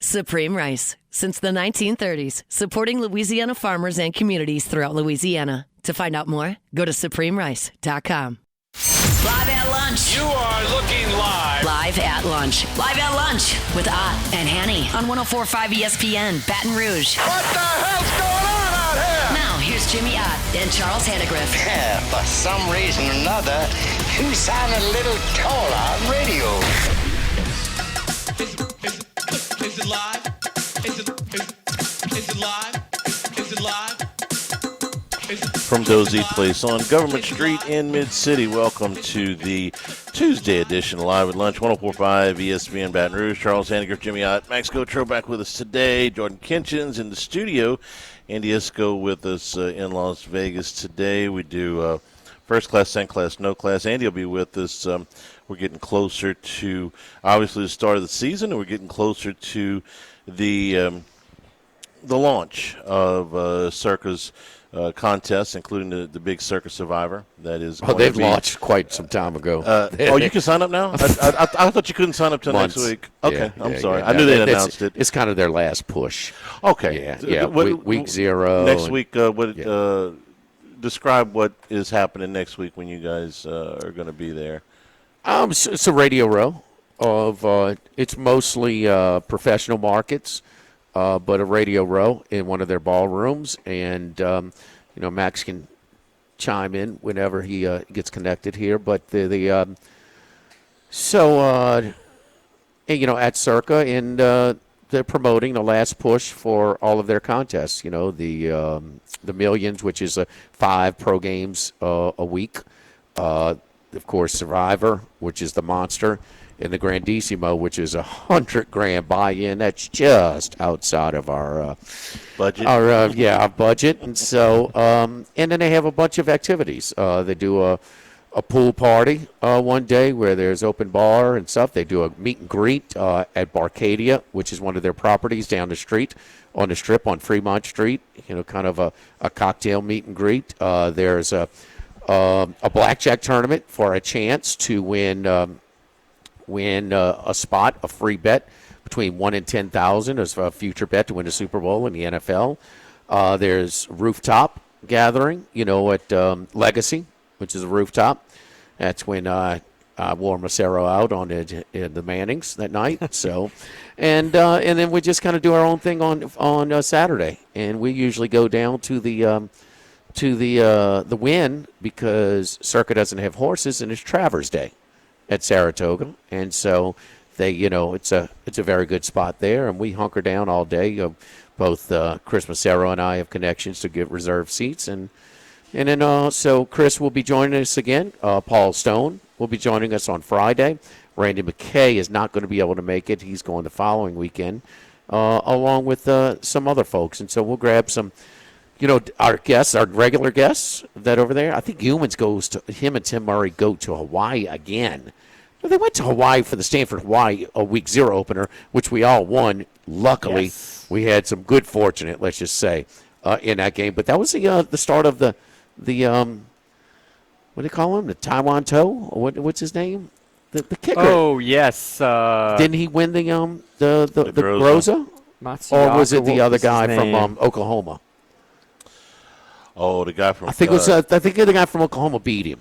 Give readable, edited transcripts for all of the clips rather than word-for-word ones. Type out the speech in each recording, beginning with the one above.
Supreme Rice. Since the 1930s, supporting Louisiana farmers and communities throughout Louisiana. To find out more, go to supremerice.com. Live at lunch. You are looking live. Live at lunch. Live at lunch with Ott and Hanny on 104.5 ESPN, Baton Rouge. What the hell's going on out here? Now, here's Jimmy Ott and Charles Hannegriff. Yeah, for some reason or another, you sound a little taller on radio. Is it live? Is it live? Is it live? From Dozy Place on Government Street in Mid-City, welcome to the Tuesday edition of Live at Lunch, 104.5 ESPN Baton Rouge. Charles Hannegriff, Jimmy Ott, Max Gotro back with us today. Jordyn Kinchin's in the studio. Andy Isco with us in Las Vegas today. We do first class, second class, no class. Andy will be with us. We're getting closer to, obviously, the start of the season, and we're getting closer to the launch of Circa's contests, including the big Circa Survivor. That is. Oh, they've launched quite some time ago. You can sign up now? I thought you couldn't sign up till next week. Okay, yeah, I'm sorry. Yeah. I knew they announced it. It's kind of their last push. Okay. Yeah. Week 0. Next week, describe what is happening next week when you guys are going to be there. It's a radio row of it's mostly professional markets. But a radio row in one of their ballrooms, and Max can chime in whenever he gets connected here. But at Circa, and they're promoting the last push for all of their contests. The Millions, which is 5 pro games a week. Of course, Survivor, which is the monster. And the Grandissimo, which is $100,000 buy-in. That's just outside of our budget. Our budget. And so, and then they have a bunch of activities. They do a pool party one day where there's open bar and stuff. They do a meet and greet at Barcadia, which is one of their properties down the street on the Strip on Fremont Street. Kind of a cocktail meet and greet. There's a blackjack tournament for a chance to win a spot, a free bet between 1 and 10,000 as a future bet to win a Super Bowl in the NFL. There's rooftop gathering, at Legacy, which is a rooftop. That's when I wore Macero out on the Mannings that night. So, and then we just kind of do our own thing on Saturday, and we usually go down to the Wynn because Circa doesn't have horses, and it's Travers Day at Saratoga, and so they, it's a very good spot there, and we hunker down all day. Both Chris Macero and I have connections to get reserved seats, and then so Chris will be joining us again. Paul Stone will be joining us on Friday. Randy McKay is not going to be able to make it; he's going the following weekend, along with some other folks, and so we'll grab some. Our guests, our regular guests that over there, I think him and Tim Murray go to Hawaii again. They went to Hawaii for the Stanford Hawaii Week 0 opener, which we all won. Luckily, yes. We had some good fortune, let's just say, in that game. But that was the start of the what do you call him? The Taiwan Toe? What's his name? The kicker. Oh, yes. Didn't he win the Groza? Or was it the other guy from Oklahoma? Oh, the guy from I think the guy from Oklahoma beat him.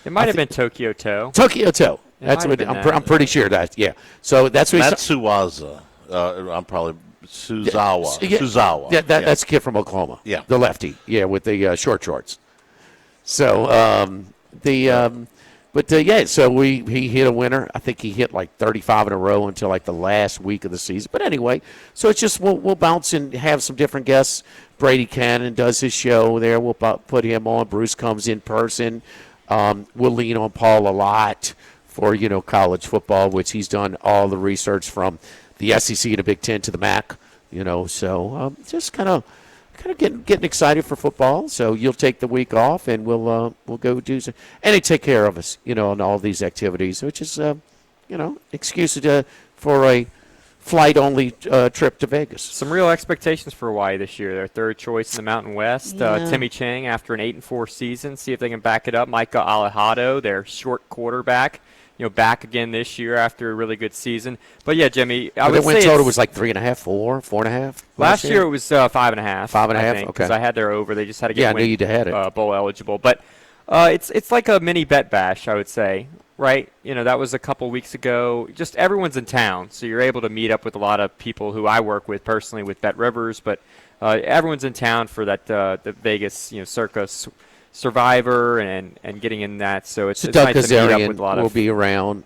It might have been Tokyo Toe. Tokyo Toe. That's what I'm pretty sure that. Yeah. So that's what Matsuwaza. I'm probably Suzawa. Suzawa. Yeah, that's a kid from Oklahoma. Yeah. The lefty. Yeah, with the short shorts. So so he hit a winner. I think he hit like 35 in a row until like the last week of the season. But anyway, so it's just we'll bounce and have some different guests. Brady Cannon does his show there. We'll put him on. Bruce comes in person. We'll lean on Paul a lot for college football, which he's done all the research from the SEC to Big Ten to the MAC. So just kind of getting excited for football. So you'll take the week off, and we'll go do some, and they take care of us, on all these activities, which is excuse for a flight-only trip to Vegas. Some real expectations for Hawaii this year. Their third choice in the Mountain West. Timmy Chang, after an 8-4 season, see if they can back it up. Micah Alejado, their short quarterback, back again this year after a really good season. But yeah, Jimmy, I But would the win say total was like 3.5, 4.5. last year it was 5.5. 5.5, okay. Because I had their over. They just had to get Yeah, I knew you'd had it. bowl eligible. But it's like a mini bet bash, I would say, right? That was a couple weeks ago. Just everyone's in town, so you're able to meet up with a lot of people who I work with personally with Bet Rivers. But everyone's in town for that the Vegas circus Survivor and getting in that. So it's Doug nice to meet up Kazarian with a lot will of be around,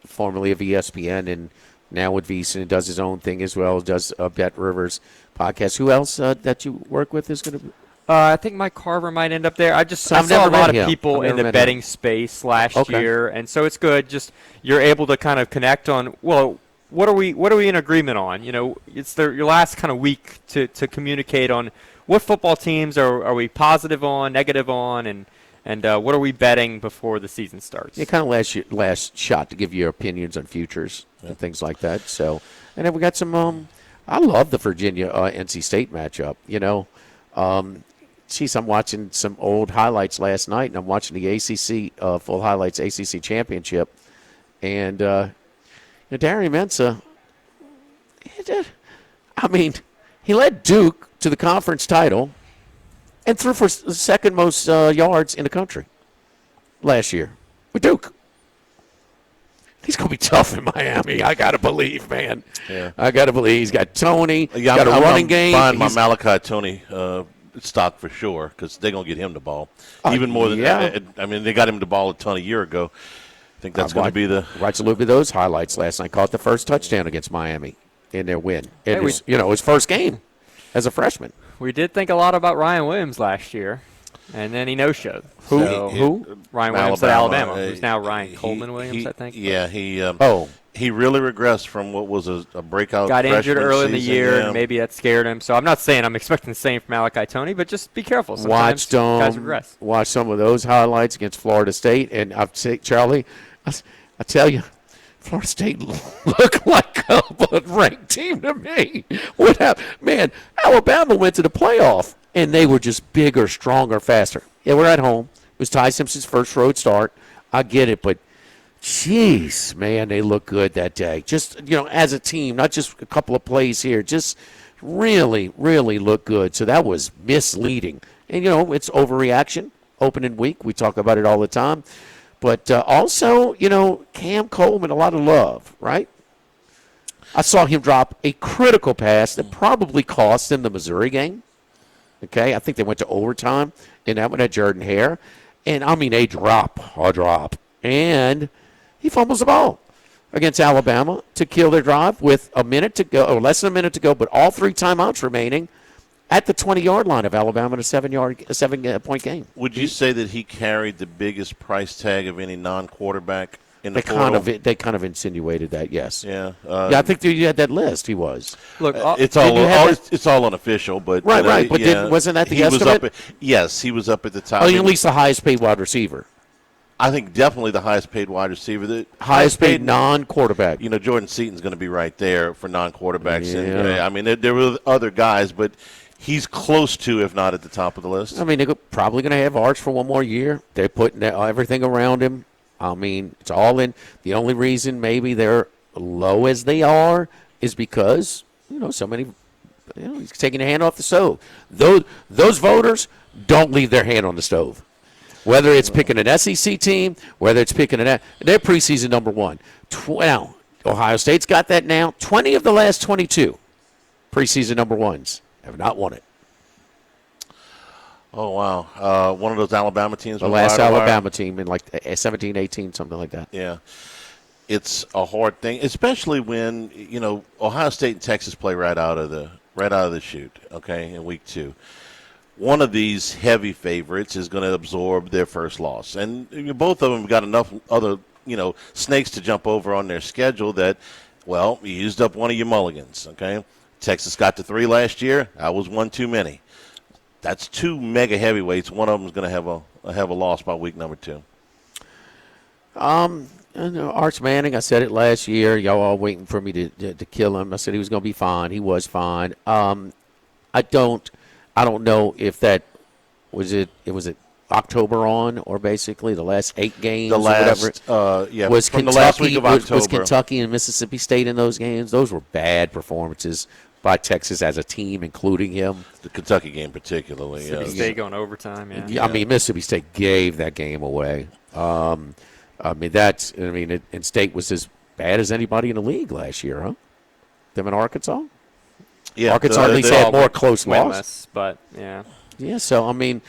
formerly of ESPN and now with VEASAN, and does his own thing as well, does Bet Rivers podcast. Who else that you work with is going to be? I think Mike Carver might end up there. I saw never a met lot of him. people I've in never the met betting him. space last Okay. year, and so it's good. Just you're able to kind of connect on, well, what are we in agreement on? It's your last kind of week to communicate on what football teams are we positive on, negative on, and what are we betting before the season starts? It kind of last shot to give your opinions on futures and things like that. So, and then we got some. I love the Virginia NC State matchup. Geez, I'm watching some old highlights last night, and I'm watching the ACC full highlights ACC championship, and Darian Mensah. He led Duke to the conference title and threw for the second most yards in the country last year with Duke. He's going to be tough in Miami. I got to believe, man. Yeah. I got to believe. He's got Tony. Yeah, got a running game. I'm buying my Malachi Tony stock for sure because they're going to get him the ball. Even more than they got him the ball a ton a year ago. I think that's going to be the – watched a little bit of those highlights last night. Caught the first touchdown against Miami in their win. It was, his first game as a freshman. We did think a lot about Ryan Williams last year, and then he no-showed. Who? Ryan Williams at Alabama, who's now Ryan Coleman Williams, I think. Yeah, he really regressed from what was a breakout. Got injured early in the season, year, yeah. and maybe that scared him. So I'm not saying I'm expecting the same from Malachi Tony, but just be careful. Sometimes guys regress. Watch some of those highlights against Florida State, and I've said, Charlie, I tell you, Florida State looked like a ranked team to me. What happened? Man, Alabama went to the playoff, and they were just bigger, stronger, faster. Yeah, we're at home. It was Ty Simpson's first road start. I get it, but jeez, man, they look good that day. Just, as a team, not just a couple of plays here, just really, really look good. So that was misleading. And, it's overreaction, opening week. We talk about it all the time. But also, Cam Coleman, a lot of love, right? I saw him drop a critical pass that probably cost them the Missouri game. Okay, I think they went to overtime in that one at Jordyn Hare. And, a drop. And he fumbles the ball against Alabama to kill their drive with a minute to go, or less than a minute to go, but all three timeouts remaining at the 20-yard line of Alabama in a 7-point game. Would you say that he carried the biggest price tag of any non-quarterback in the portal? They kind of insinuated that, yes. Yeah. I think you had that list. He was. Look, it's all unofficial, but right. But wasn't that the estimate? Yes, he was up at the top. At least the highest paid wide receiver. I think definitely the highest paid wide receiver. The highest paid non-quarterback. Jordan Seaton's going to be right there for non-quarterbacks. Yeah. And, there were other guys, but he's close to, if not at the top of the list. They're probably going to have Arch for one more year. They're putting everything around him. It's all in. The only reason maybe they're low as they are is because, so many, he's taking a hand off the stove. Those voters don't leave their hand on the stove. Whether it's picking an SEC team, whether it's picking they're preseason number one. Now, Ohio State's got that now. 20 of the last 22 preseason number ones have not won it. Oh, wow. One of those Alabama teams. The last Alabama team in 17, 18, something like that. Yeah. It's a hard thing, especially when, Ohio State and Texas play right out of the chute, okay, in week 2. One of these heavy favorites is going to absorb their first loss. And both of them have got enough other, snakes to jump over on their schedule that, you used up one of your mulligans, okay? Texas got to 3 last year. That was one too many. That's 2 mega heavyweights. One of them is going to have a loss by week number 2. Arch Manning, I said it last year. Y'all all waiting for me to kill him. I said he was going to be fine. He was fine. I don't know if that was it. Was it October on, or basically the last 8 games. The last, or whatever. was from the last week of October. Was Kentucky and Mississippi State in those games? Those were bad performances by Texas as a team, including him. The Kentucky game particularly. Mississippi State going overtime, yeah. I mean, Mississippi State gave that game away. And State was as bad as anybody in the league last year, huh? Them in Arkansas? Yeah, Arkansas at least had more close losses. But, yeah. Yeah, so, I mean,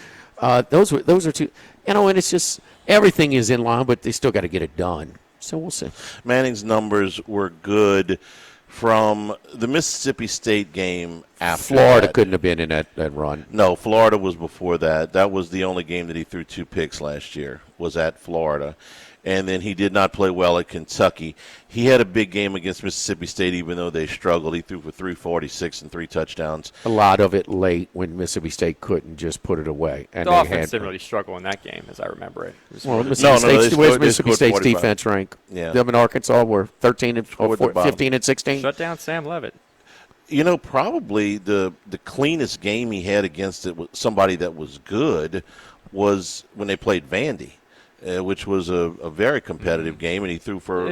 those are two. And it's just everything is in line, but they still got to get it done. So we'll see. Manning's numbers were good from the Mississippi State game after Florida that. Couldn't have been in that run. No, Florida was before that. That was the only game that he threw 2 picks last year, was at Florida. And then he did not play well at Kentucky. He had a big game against Mississippi State, even though they struggled. He threw for 346 and 3 touchdowns. A lot of it late when Mississippi State couldn't just put it away. And the offense didn't really struggle in that game, as I remember it. Mississippi State's defense rank? Yeah. Them in Arkansas were 15 and 16. Shut down Sam Levitt. Probably the cleanest game he had against somebody that was good was when they played Vandy. Which was a very competitive game, and he threw for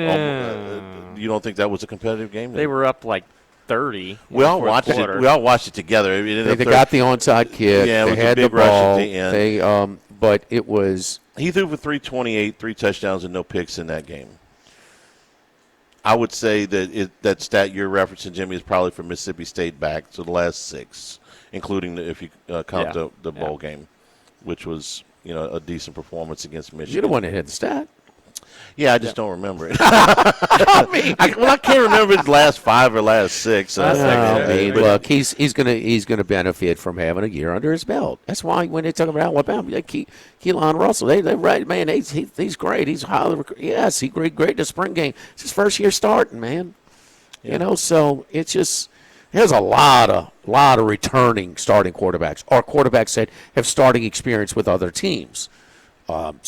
you don't think that was a competitive game? They were up like 30. We all watched it. We all watched it together. They got the onside kick. Yeah, they had the ball. But it was. He threw for 328, 3 touchdowns, and no picks in that game. I would say that stat you're referencing, Jimmy, is probably from Mississippi State back to the last 6, including if you count the bowl game, which was a decent performance against Michigan. You're the one that had the stat. Yeah, I just don't remember it. I can't remember his last 5 or last 6. Look, he's gonna benefit from having a year under his belt. That's why when they talk about Alabama, Keelan Russell, they're right, man. He's great. He's highly yes, he great in the spring game. It's his first year starting, man. Yeah. So it's just. There's a lot of returning starting quarterbacks, or quarterbacks that have starting experience with other teams. And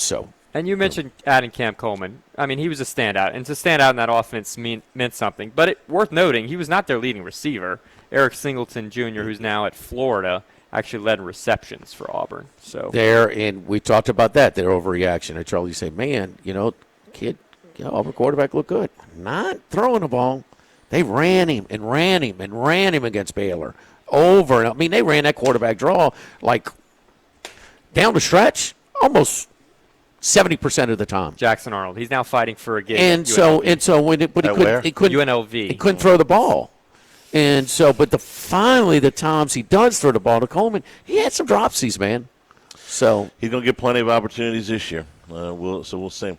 you mentioned adding Cam Coleman. I mean, he was a standout, and to stand out in that offense meant something. But worth noting, he was not their leading receiver. Eric Singleton Jr., who's now at Florida, actually led in receptions for Auburn. So and we talked about that, their overreaction. And Charlie say, man, Auburn quarterback looked good. Not throwing the ball. They ran him against Baylor over. I mean, they ran that quarterback draw like down the stretch almost 70% of the time. Jackson Arnold, he's now fighting for a gig. He couldn't UNLV. He couldn't throw the ball. And so, but finally the times he does throw the ball to Coleman, he had some dropsies, man. So he's gonna get plenty of opportunities this year. We'll see.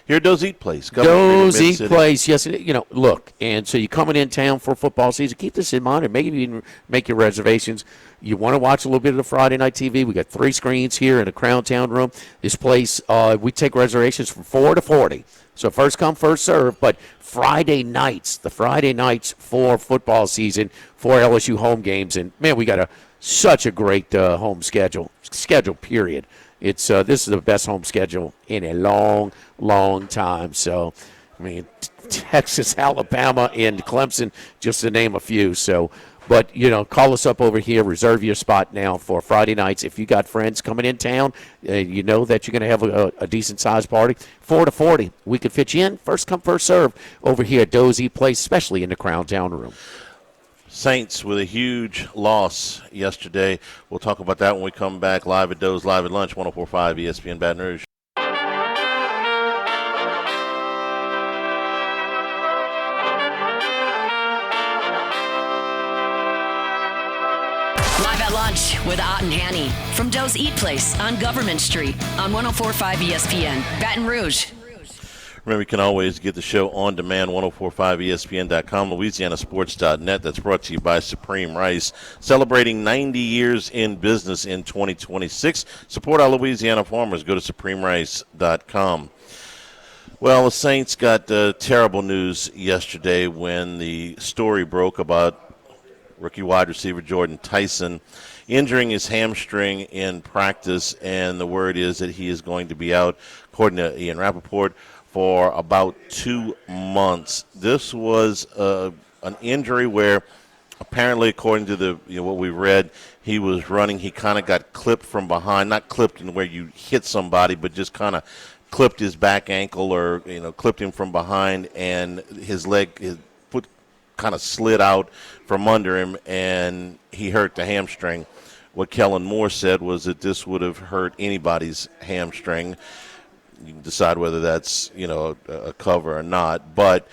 Here at Doe's Eat Place. Doe's Eat Place, yes. Look, and so you're coming in town for football season. Keep this in mind, and maybe you can make your reservations. You want to watch a little bit of the Friday night TV. We got 3 screens here in the Crown Town room. This place, we take reservations from 4 to 40. So first come, first serve. But the Friday nights for football season, for LSU home games, and man, we got such a great home schedule, period. It's this is the best home schedule in a long, long time. So, I mean, Texas, Alabama, and Clemson, just to name a few. So, but, call us up over here. Reserve your spot now for Friday nights. If you got friends coming in town, you know that you're going to have a decent-sized party. 4 to 40. We could fit you in. First come, first serve over here at Doe's Eat Place, especially in the Crown Town room. Saints with a huge loss yesterday. We'll talk about that when we come back live at Doe's Live at Lunch, 104.5 ESPN Baton Rouge. Live at Lunch with Ott and Hanny from Doe's Eat Place on Government Street on 104.5 ESPN Baton Rouge. Remember, you can always get the show on demand, 1045ESPN.com, LouisianaSports.net. That's brought to you by Supreme Rice, celebrating 90 years in business in 2026. Support our Louisiana farmers. Go to SupremeRice.com. Well, the Saints got terrible news yesterday when the story broke about rookie wide receiver Jordyn Tyson injuring his hamstring in practice, and the word is that he is going to be out, according to Ian Rappaport, for about 2 months. This was an injury where Apparently, according to the what we read, he was running. He kind of got clipped from behind, not clipped in where you hit somebody, but just kind of clipped his back ankle or clipped him from behind, and his foot kind of slid out from under him, and he hurt the hamstring. What Kellen Moore said was that this would have hurt anybody's hamstring. You can decide whether that's a cover or not, but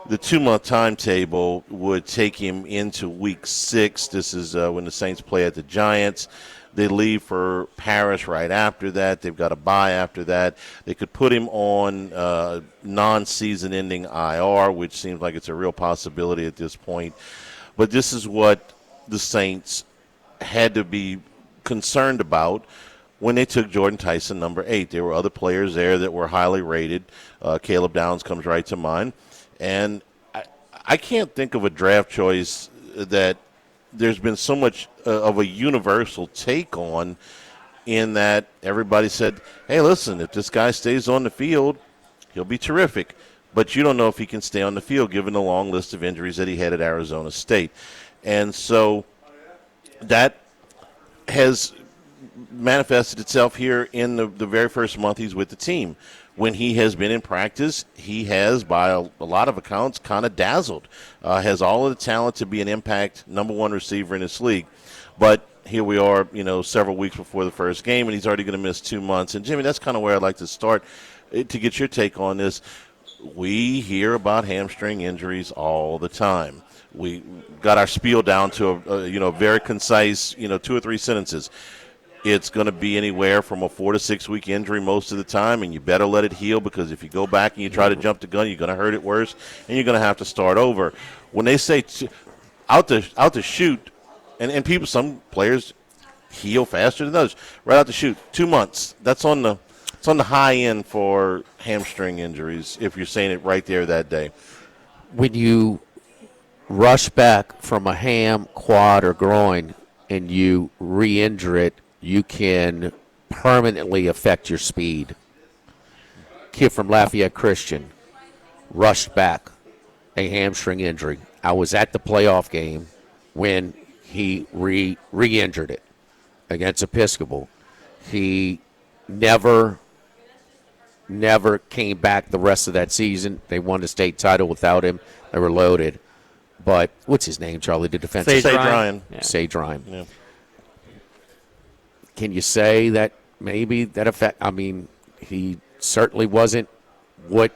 the 2-month timetable would take him into week 6. This is when the Saints play at the Giants. They leave for Paris right after that. They've got a bye after that. They could put him on non-season ending IR, which seems like it's a real possibility at this point. But this is what the Saints had to be concerned about when they took Jordyn Tyson, number 8. There were other players there that were highly rated. Caleb Downs comes right to mind. And I can't think of a draft choice that there's been so much of a universal take on, in that everybody said, hey, listen, if this guy stays on the field, he'll be terrific. But you don't know if he can stay on the field given the long list of injuries that he had at Arizona State. And so that has manifested itself here in the very first month he's with the team. When he has been in practice, he has, by a lot of accounts, kind of dazzled. Has all of the talent to be an impact number 1 receiver in this league. But here we are, several weeks before the first game, and he's already going to miss 2 months. And, Jimmy, that's kind of where I'd like to start to get your take on this. We hear about hamstring injuries all the time. We got our spiel down to a very concise, 2 or 3 sentences. It's going to be anywhere from a 4 to 6 week injury most of the time, and you better let it heal, because if you go back and you try to jump the gun, you're going to hurt it worse, and you're going to have to start over. When they say out to shoot, and people, some players heal faster than others. Right out the chute, 2 months. It's on the high end for hamstring injuries, if you're saying it right there that day. When you rush back from a ham, quad, or groin and you re-injure it, you can permanently affect your speed. Kid from Lafayette Christian rushed back a hamstring injury. I was at the playoff game when he re-injured it against Episcopal. He never came back the rest of that season. They won the state title without him. They were loaded. But what's his name, Charlie, the defensive? Sage Ryan. Yeah. Sage Ryan. Yeah. Can you say that maybe that affect? I mean, he certainly wasn't what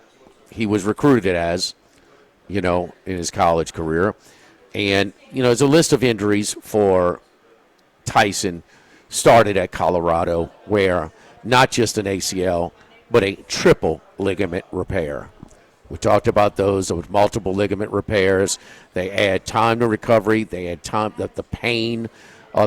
he was recruited as, in his college career. And, there's a list of injuries for Tyson started at Colorado, where not just an ACL, but a triple ligament repair. We talked about those with multiple ligament repairs. They add time to recovery. They add time, the pain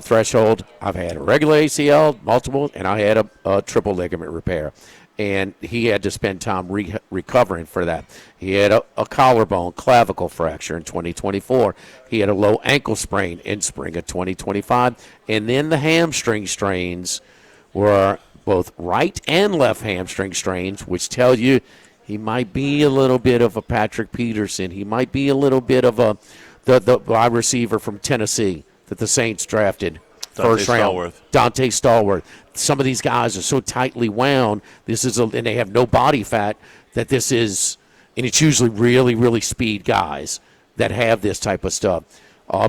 threshold. I've had a regular ACL, multiple, and I had a triple ligament repair. And he had to spend time recovering for that. He had a collarbone clavicle fracture in 2024. He had a low ankle sprain in spring of 2025. And then the hamstring strains were both right and left hamstring strains, which tell you he might be a little bit of a Patrick Peterson. He might be a little bit of the wide receiver from Tennessee that the Saints drafted first round. Dante Stallworth. Some of these guys are so tightly wound. And they have no body fat that this is, and it's usually really, really speed guys that have this type of stuff.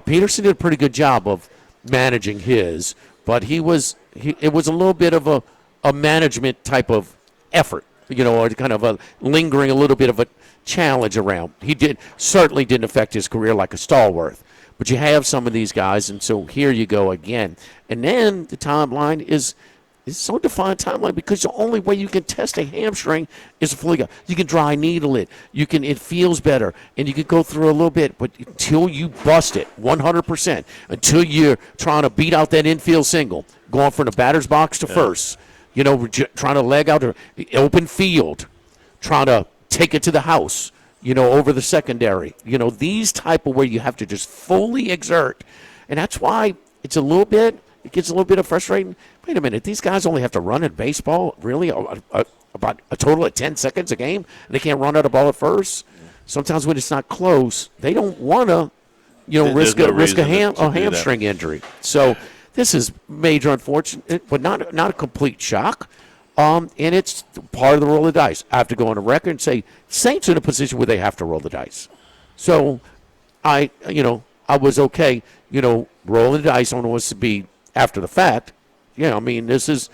Peterson did a pretty good job of managing his, but it was a little bit of a management type of effort, or kind of a lingering a little bit of a challenge around. He certainly didn't affect his career like a Stallworth. But you have some of these guys, and so here you go again. And then the timeline is so defined timeline, because the only way you can test a hamstring is a fully go. You can dry needle it. It feels better, and you can go through a little bit. But until you bust it 100%, until you're trying to beat out that infield single, going from the batter's box to first, trying to leg out an open field, trying to take it to the house, over the secondary. These type of where you have to just fully exert. And that's why it gets a little bit of frustrating. Wait a minute, these guys only have to run in baseball, really, about a total of 10 seconds a game, and they can't run out a ball at first? Sometimes when it's not close, they don't want to risk no a reason to do that. hamstring injury. So this is major unfortunate, but not a complete shock. And it's part of the roll of the dice. I have to go on the record and say Saints are in a position where they have to roll the dice. So I was okay, rolling the dice on wants to be after the fact. Yeah, I mean, this is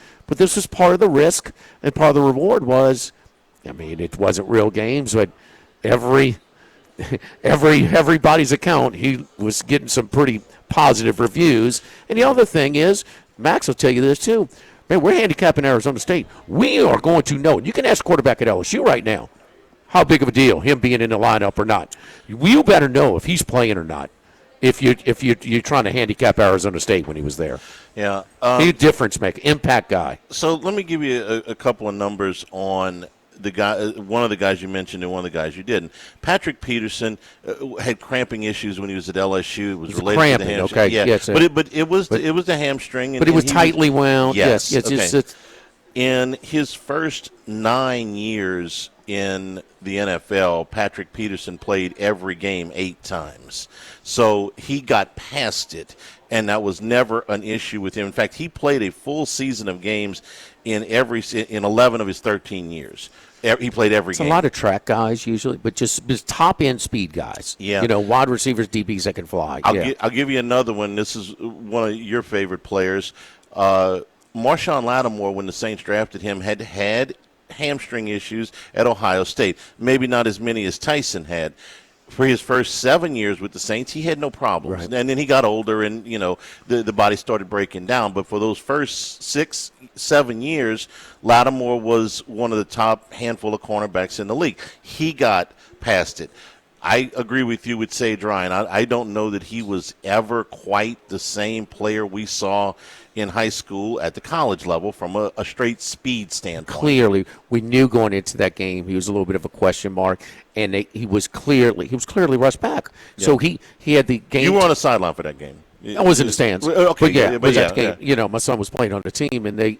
part of the risk, and part of the reward was, I mean, it wasn't real games, but everybody's account, he was getting some pretty positive reviews. And the other thing is, Max will tell you this too. Man, we're handicapping Arizona State. We are going to know. You can ask quarterback at LSU right now how big of a deal him being in the lineup or not. You better know if he's playing or not. If you're trying to handicap Arizona State when he was there. Yeah, he's a difference maker, impact guy. So let me give you a couple of numbers on the guy, one of the guys you mentioned and one of the guys you didn't. Patrick Peterson had cramping issues when he was at LSU. It was related cramping, to the hamstring. okay. Yeah, yes, but it was the hamstring. But it was tightly wound. Yes. Okay. In his first 9 years in the NFL, Patrick Peterson played every game 8 times. So he got past it, and that was never an issue with him. In fact, he played a full season of games in 11 of his 13 years. He played every game. A lot of track guys usually, but just top-end speed guys. Yeah. Wide receivers, DBs that can fly. I'll give you another one. This is one of your favorite players. Marshawn Lattimore, when the Saints drafted him, had hamstring issues at Ohio State. Maybe not as many as Tyson had. For his first 7 years with the Saints, he had no problems. Right. And then he got older and, the body started breaking down. But for those first 6-7 years, Lattimore was one of the top handful of cornerbacks in the league. He got past it. I agree with you with Sage Ryan. I don't know that he was ever quite the same player we saw in high school at the college level from a straight speed standpoint. Clearly, we knew going into that game he was a little bit of a question mark, and he was clearly rushed back. Yeah. So he had the game. You were on the sideline for that game. I was in the stands. Okay, but that game, my son was playing on the team, and the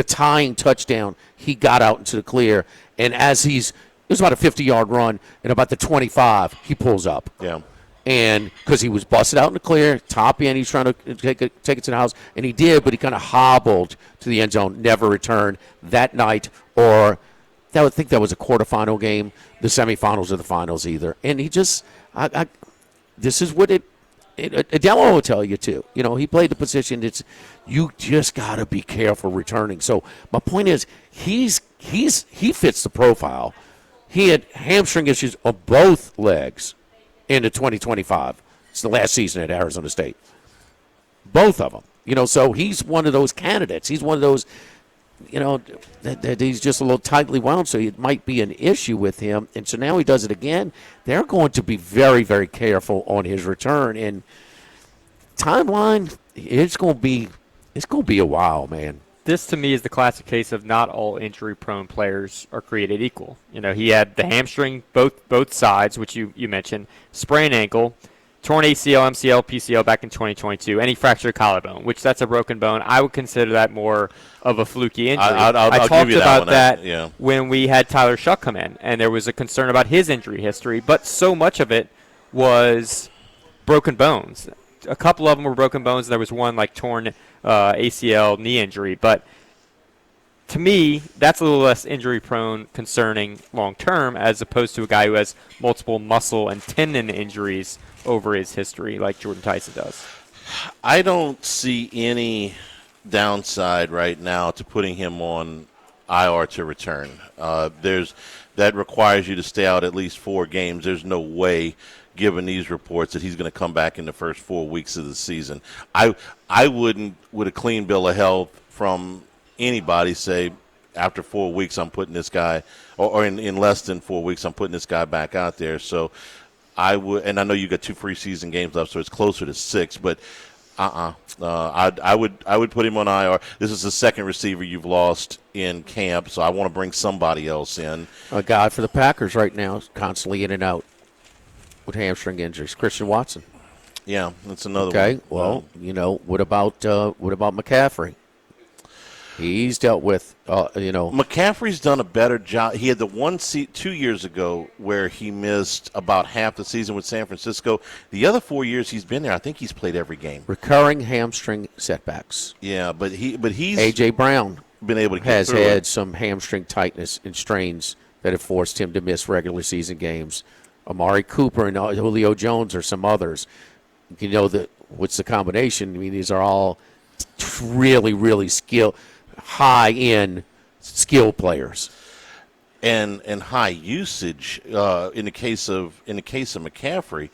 tying touchdown, he got out into the clear, and it was about a 50-yard run, and about the 25, he pulls up. Yeah. And because he was busted out in the clear, top end, he's trying to take it to the house, and he did, but he kind of hobbled to the end zone, never returned that night, or I think that was a quarterfinal game, the semifinals or the finals either. And he just, this is what Adele will tell you too. He played the position you just got to be careful returning. So my point is, he fits the profile. He had hamstring issues on both legs into 2025. It's the last season at Arizona State. Both of them. So he's one of those candidates. He's one of those, that he's just a little tightly wound, so it might be an issue with him. And so now he does it again. They're going to be very, very careful on his return. And timeline, it's going to be a while, man. This, to me, is the classic case of not all injury-prone players are created equal. He had the hamstring, both sides, which you mentioned, sprained ankle, torn ACL, MCL, PCL back in 2022, and he fractured collarbone, which that's a broken bone. I would consider that more of a fluky injury. I'll talked give you about that yeah. when we had Tyler Shuck come in, and there was a concern about his injury history, but so much of it was broken bones. A couple of them were broken bones. There was one torn ACL knee injury. But to me, that's a little less injury-prone, concerning long-term, as opposed to a guy who has multiple muscle and tendon injuries over his history like Jordyn Tyson does. I don't see any downside right now to putting him on IR to return. That requires you to stay out at least 4 games. There's no way, given these reports, that he's going to come back in the first 4 weeks of the season. I wouldn't, with a clean bill of health from anybody, say after 4 weeks I'm putting this guy, or in less than 4 weeks I'm putting this guy back out there. So I would, and I know you got 2 preseason games left, so it's closer to 6, but I would put him on IR. This is the second receiver you've lost in camp, so I want to bring somebody else in. A guy for the Packers right now is constantly in and out with hamstring injuries. Christian Watson. Yeah, that's another one. Okay, well, what about McCaffrey? He's dealt with, McCaffrey's done a better job. He had the 2 years ago where he missed about half the season with San Francisco. The other 4 years he's been there, I think he's played every game. Recurring hamstring setbacks. Yeah, but he's A.J. Brown been able to has get through had it. some hamstring tightness and strains that have forced him to miss regular season games. Amari Cooper and Julio Jones are some others. What's the combination? I mean, these are all really, really high-end skill players, and high usage. In the case of McCaffrey,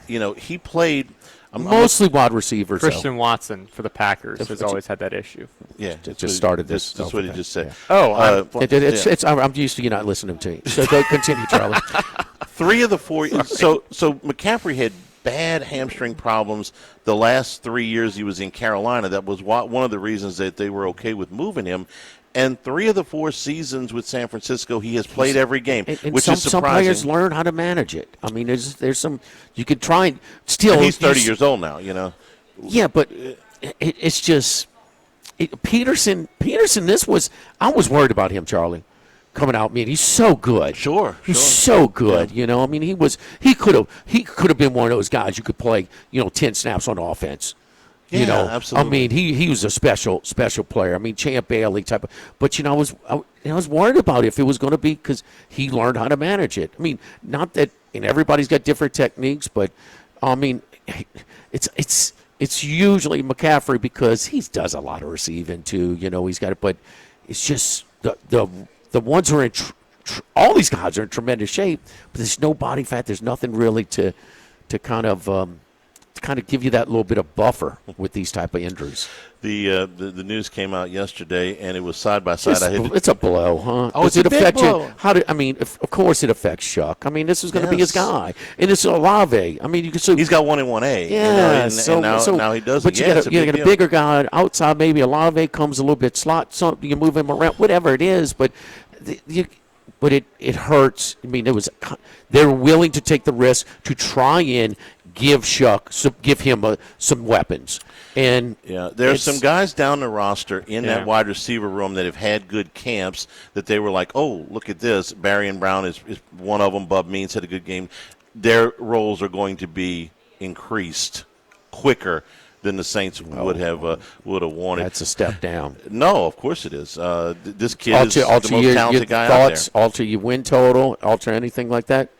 he played mostly wide receivers. Christian Watson for the Packers has always had that issue. Yeah, just started this. That's what he just said. Yeah. I'm used to you not listening to me. So go continue, Charlie. 3 of the 4. So McCaffrey had bad hamstring problems the last 3 years he was in Carolina. That was one of the reasons that they were okay with moving him. And 3 of the 4 seasons with San Francisco, he has played every game, which is surprising. Some players learn how to manage it. I mean, there's some you could try and still. And he's 30 years old now, Yeah, but it's just Peterson. I was worried about him, Charlie. Coming out, he's so good. Sure. He's so good. Yeah. I mean, he could have been one of those guys you could play, 10 snaps on offense. Yeah, absolutely. I mean, he was a special player. I mean, Champ Bailey type of. But I was worried about if it was going to be because he learned how to manage it. I mean, not that everybody's got different techniques, but I mean, it's usually McCaffrey because he does a lot of receiving too. He's got it, but it's just the ones who are in. All these guys are in tremendous shape, but there's no body fat. There's nothing really to kind of give you that little bit of buffer with these type of injuries. The news came out yesterday, and it was side by side. It's a blow, huh? Oh, Does it a big affect blow. you? Of course it affects Shuck. I mean, this is going to be his guy, and it's Olave. I mean, you can he's got 1 and 1A. Yeah, and now he does. But you got a bigger guy outside. Maybe Olave comes a little bit slot. Something you move him around, whatever it is. But it hurts. I mean, they're willing to take the risk to try and give him some weapons. And there's some guys down the roster in that wide receiver room that have had good camps that they were like, oh, look at this. Barry and Brown is one of them. Bub Means had a good game. Their roles are going to be increased quicker than the Saints would have wanted. That's a step down. No, of course it is. This kid is the most talented guy out there. Alter your win total, alter anything like that?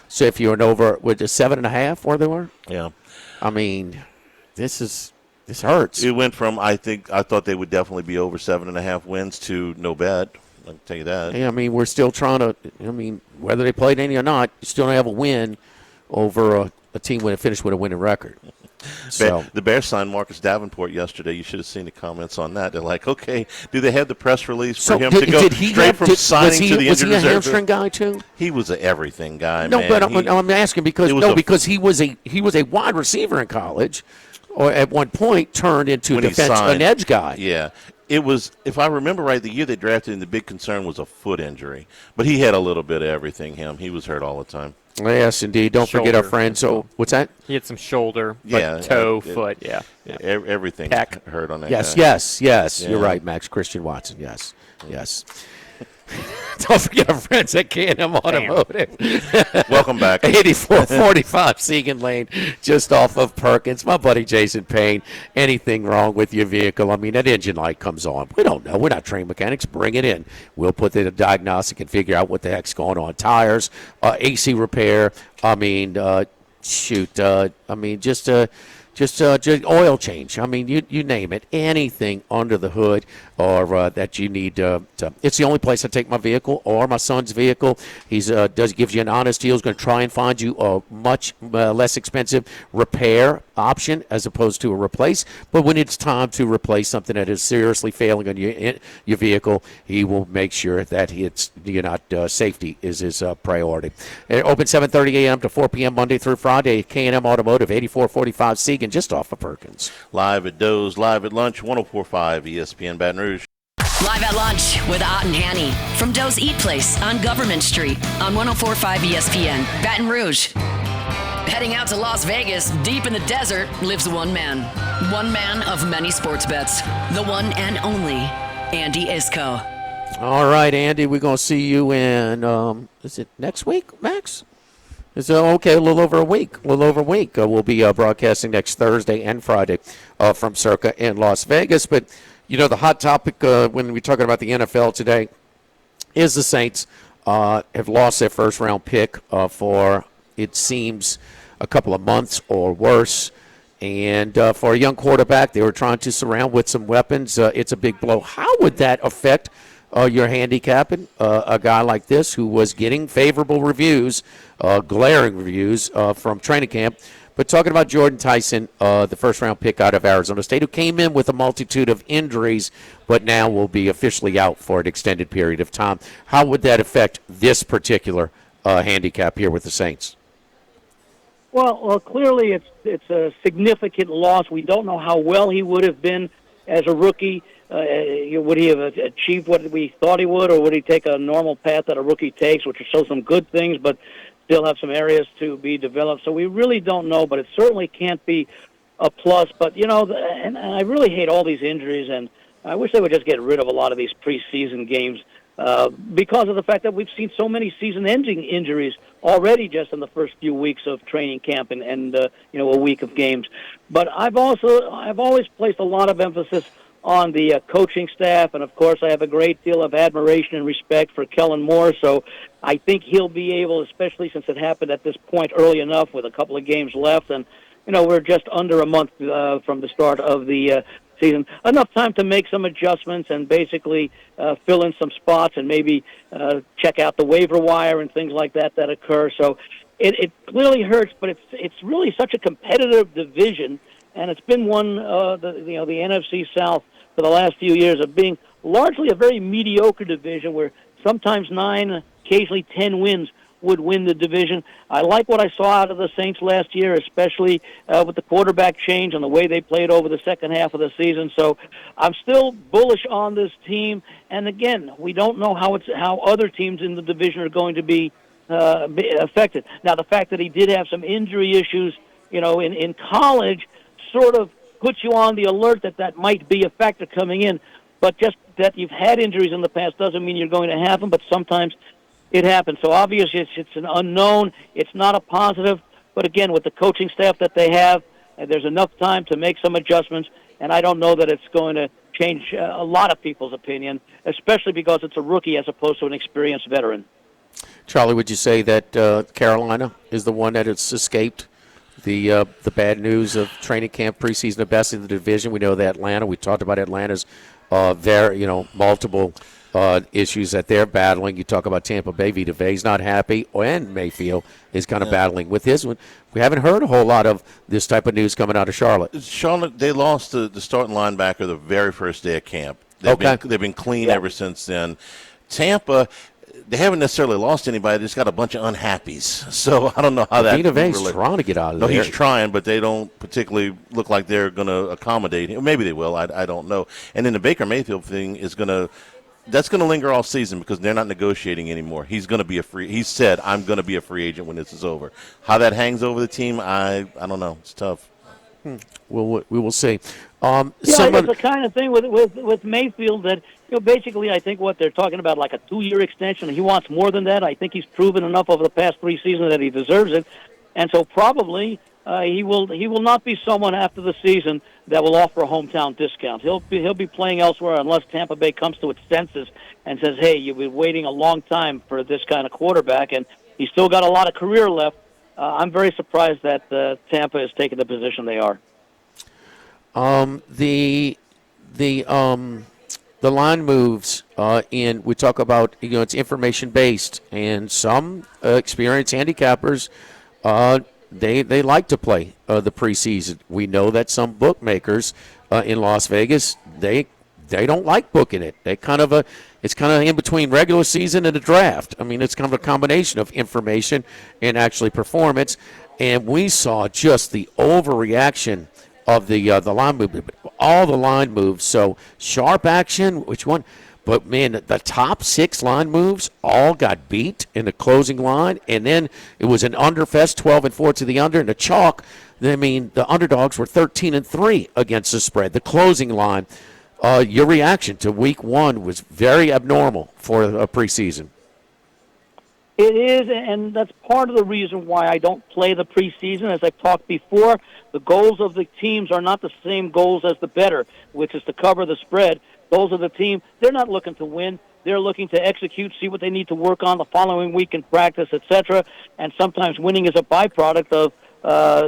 So if you went over with a 7.5 where they were? Yeah. I mean, this hurts. It went from I thought they would definitely be over 7.5 wins to no bet. I can tell you that. Yeah, I mean, we're still trying to. I mean, whether they played any or not, you still don't have a win over a team when it finished with a winning record. So the Bears signed Marcus Davenport yesterday. You should have seen the comments on that. They're like, okay, do they have the press release for him to go straight from signing to the injured reserve? Was he a hamstring guy too? He was an everything guy. No, man. but I'm asking because he was a wide receiver in college, or at one point turned into an edge guy. Yeah. It was, if I remember right, the year they drafted him, the big concern was a foot injury. But he had a little bit of everything, He was hurt all the time. Yes, indeed. Don't forget our friend. So, what's that? He had some shoulder, toe, foot, everything hurt on that guy. Yes. You're right, Max. Christian Watson, yes. Don't forget our friends at K&M Automotive. Welcome back. 8445 Segan Lane, just off of Perkins. My buddy Jason Payne. Anything wrong with your vehicle? I mean, that engine light comes on. We don't know. We're not trained mechanics. Bring it in. We'll put in a diagnostic and figure out what the heck's going on. Tires, AC repair. I mean, just oil change. I mean, you name it. Anything under the hood or that you need. It's the only place I take my vehicle or my son's vehicle. He's gives you an honest deal. He's going to try and find you a much less expensive repair option as opposed to a replace. But when it's time to replace something that is seriously failing on your vehicle, he will make sure that safety is his priority. Open 7:30 a.m. to 4 p.m. Monday through Friday. K&M Automotive, 8445 Segan, just off of Perkins. Live at Doe's, live at lunch, 104.5 ESPN Baton Rouge. Live at lunch with Ott and Hanny from Doe's Eat Place on Government Street on 104.5 ESPN Baton Rouge. Heading out to Las Vegas, deep in the desert, lives one man. One man of many sports bets. The one and only Andy Isco. All right, Andy, we're going to see you in, is it next week, Max? It's okay, a little over a week. We'll be broadcasting next Thursday and Friday from Circa in Las Vegas. But, the hot topic when we're talking about the NFL today is the Saints have lost their first-round pick for, it seems, a couple of months or worse. And for a young quarterback, they were trying to surround with some weapons. It's a big blow. How would that affect your handicapping a guy like this who was getting favorable reviews, glaring reviews from training camp? But talking about Jordyn Tyson, the first-round pick out of Arizona State, who came in with a multitude of injuries, but now will be officially out for an extended period of time. How would that affect this particular handicap here with the Saints? Well, clearly it's a significant loss. We don't know how well he would have been as a rookie. Would he have achieved what we thought he would, or would he take a normal path that a rookie takes, which will show some good things, but still have some areas to be developed? So we really don't know, but it certainly can't be a plus. But, and I really hate all these injuries, and I wish they would just get rid of a lot of these preseason games because of the fact that we've seen so many season-ending injuries already just in the first few weeks of training camp and a week of games. But I've always placed a lot of emphasis on the coaching staff, and of course I have a great deal of admiration and respect for Kellen Moore, so I think he'll be able, especially since it happened at this point early enough with a couple of games left, and we're just under a month from the start of the season, enough time to make some adjustments and basically fill in some spots and maybe check out the waiver wire and things like that occur. So it clearly hurts, but it's really such a competitive division, and it's been one the NFC South for the last few years of being largely a very mediocre division where sometimes 9, occasionally 10 wins would win the division. I like what I saw out of the Saints last year, especially with the quarterback change and the way they played over the second half of the season. So I'm still bullish on this team. And again, we don't know how other teams in the division are going to be affected. Now, the fact that he did have some injury issues, in college, sort of puts you on the alert that might be a factor coming in. But just that you've had injuries in the past doesn't mean you're going to have them, but sometimes it happens. So obviously it's an unknown. It's not a positive. But again, with the coaching staff that they have, there's enough time to make some adjustments, and I don't know that it's going to change a lot of people's opinion, especially because it's a rookie as opposed to an experienced veteran. Charlie, would you say that Carolina is the one that has escaped the bad news of training camp preseason, the best in the division? We know that Atlanta, we talked about Atlanta's multiple issues that they're battling. You talk about Tampa Bay. Vita Vea's not happy, and Mayfield is kind of battling with his one. We haven't heard a whole lot of this type of news coming out of Charlotte. Charlotte, they lost the starting linebacker the very first day of camp. They've been clean ever since then. Tampa, they haven't necessarily lost anybody. They just got a bunch of unhappies. So I don't know how that. Vita Vea's trying to get out of there. No, he's trying, but they don't particularly look like they're going to accommodate him. Maybe they will. I don't know. And then the Baker Mayfield thing is going to. That's going to linger all season because they're not negotiating anymore. He's going to be He said, "I'm going to be a free agent when this is over." How that hangs over the team, I don't know. It's tough. We will see. It's the kind of thing with Mayfield that basically I think what they're talking about like a 2-year extension. He wants more than that. I think he's proven enough over the past 3 seasons that he deserves it, and so probably he will not be someone after the season that will offer a hometown discount. He'll be playing elsewhere unless Tampa Bay comes to its senses and says, "Hey, you've been waiting a long time for this kind of quarterback," and he's still got a lot of career left. I'm very surprised that Tampa is taking the position they are. The line moves we talk about it's information based, and some experienced handicappers they like to play the preseason. We know that some bookmakers in Las Vegas they don't like booking it. It's kind of in between regular season and the draft. I mean, it's kind of a combination of information and actually performance. And we saw just the overreaction of the line movement, all the line moves. So sharp action, which one? But, man, the top 6 line moves all got beat in the closing line, and then it was an underfest, 12-4 to the under, and the chalk. I mean, the underdogs were 13-3 against the spread. The closing line, your reaction to week 1 was very abnormal for a preseason. It is, and that's part of the reason why I don't play the preseason. As I've talked before, the goals of the teams are not the same goals as the bettor, which is to cover the spread. Those of the team, they're not looking to win. They're looking to execute, see what they need to work on the following week in practice, etc. And sometimes winning is a byproduct of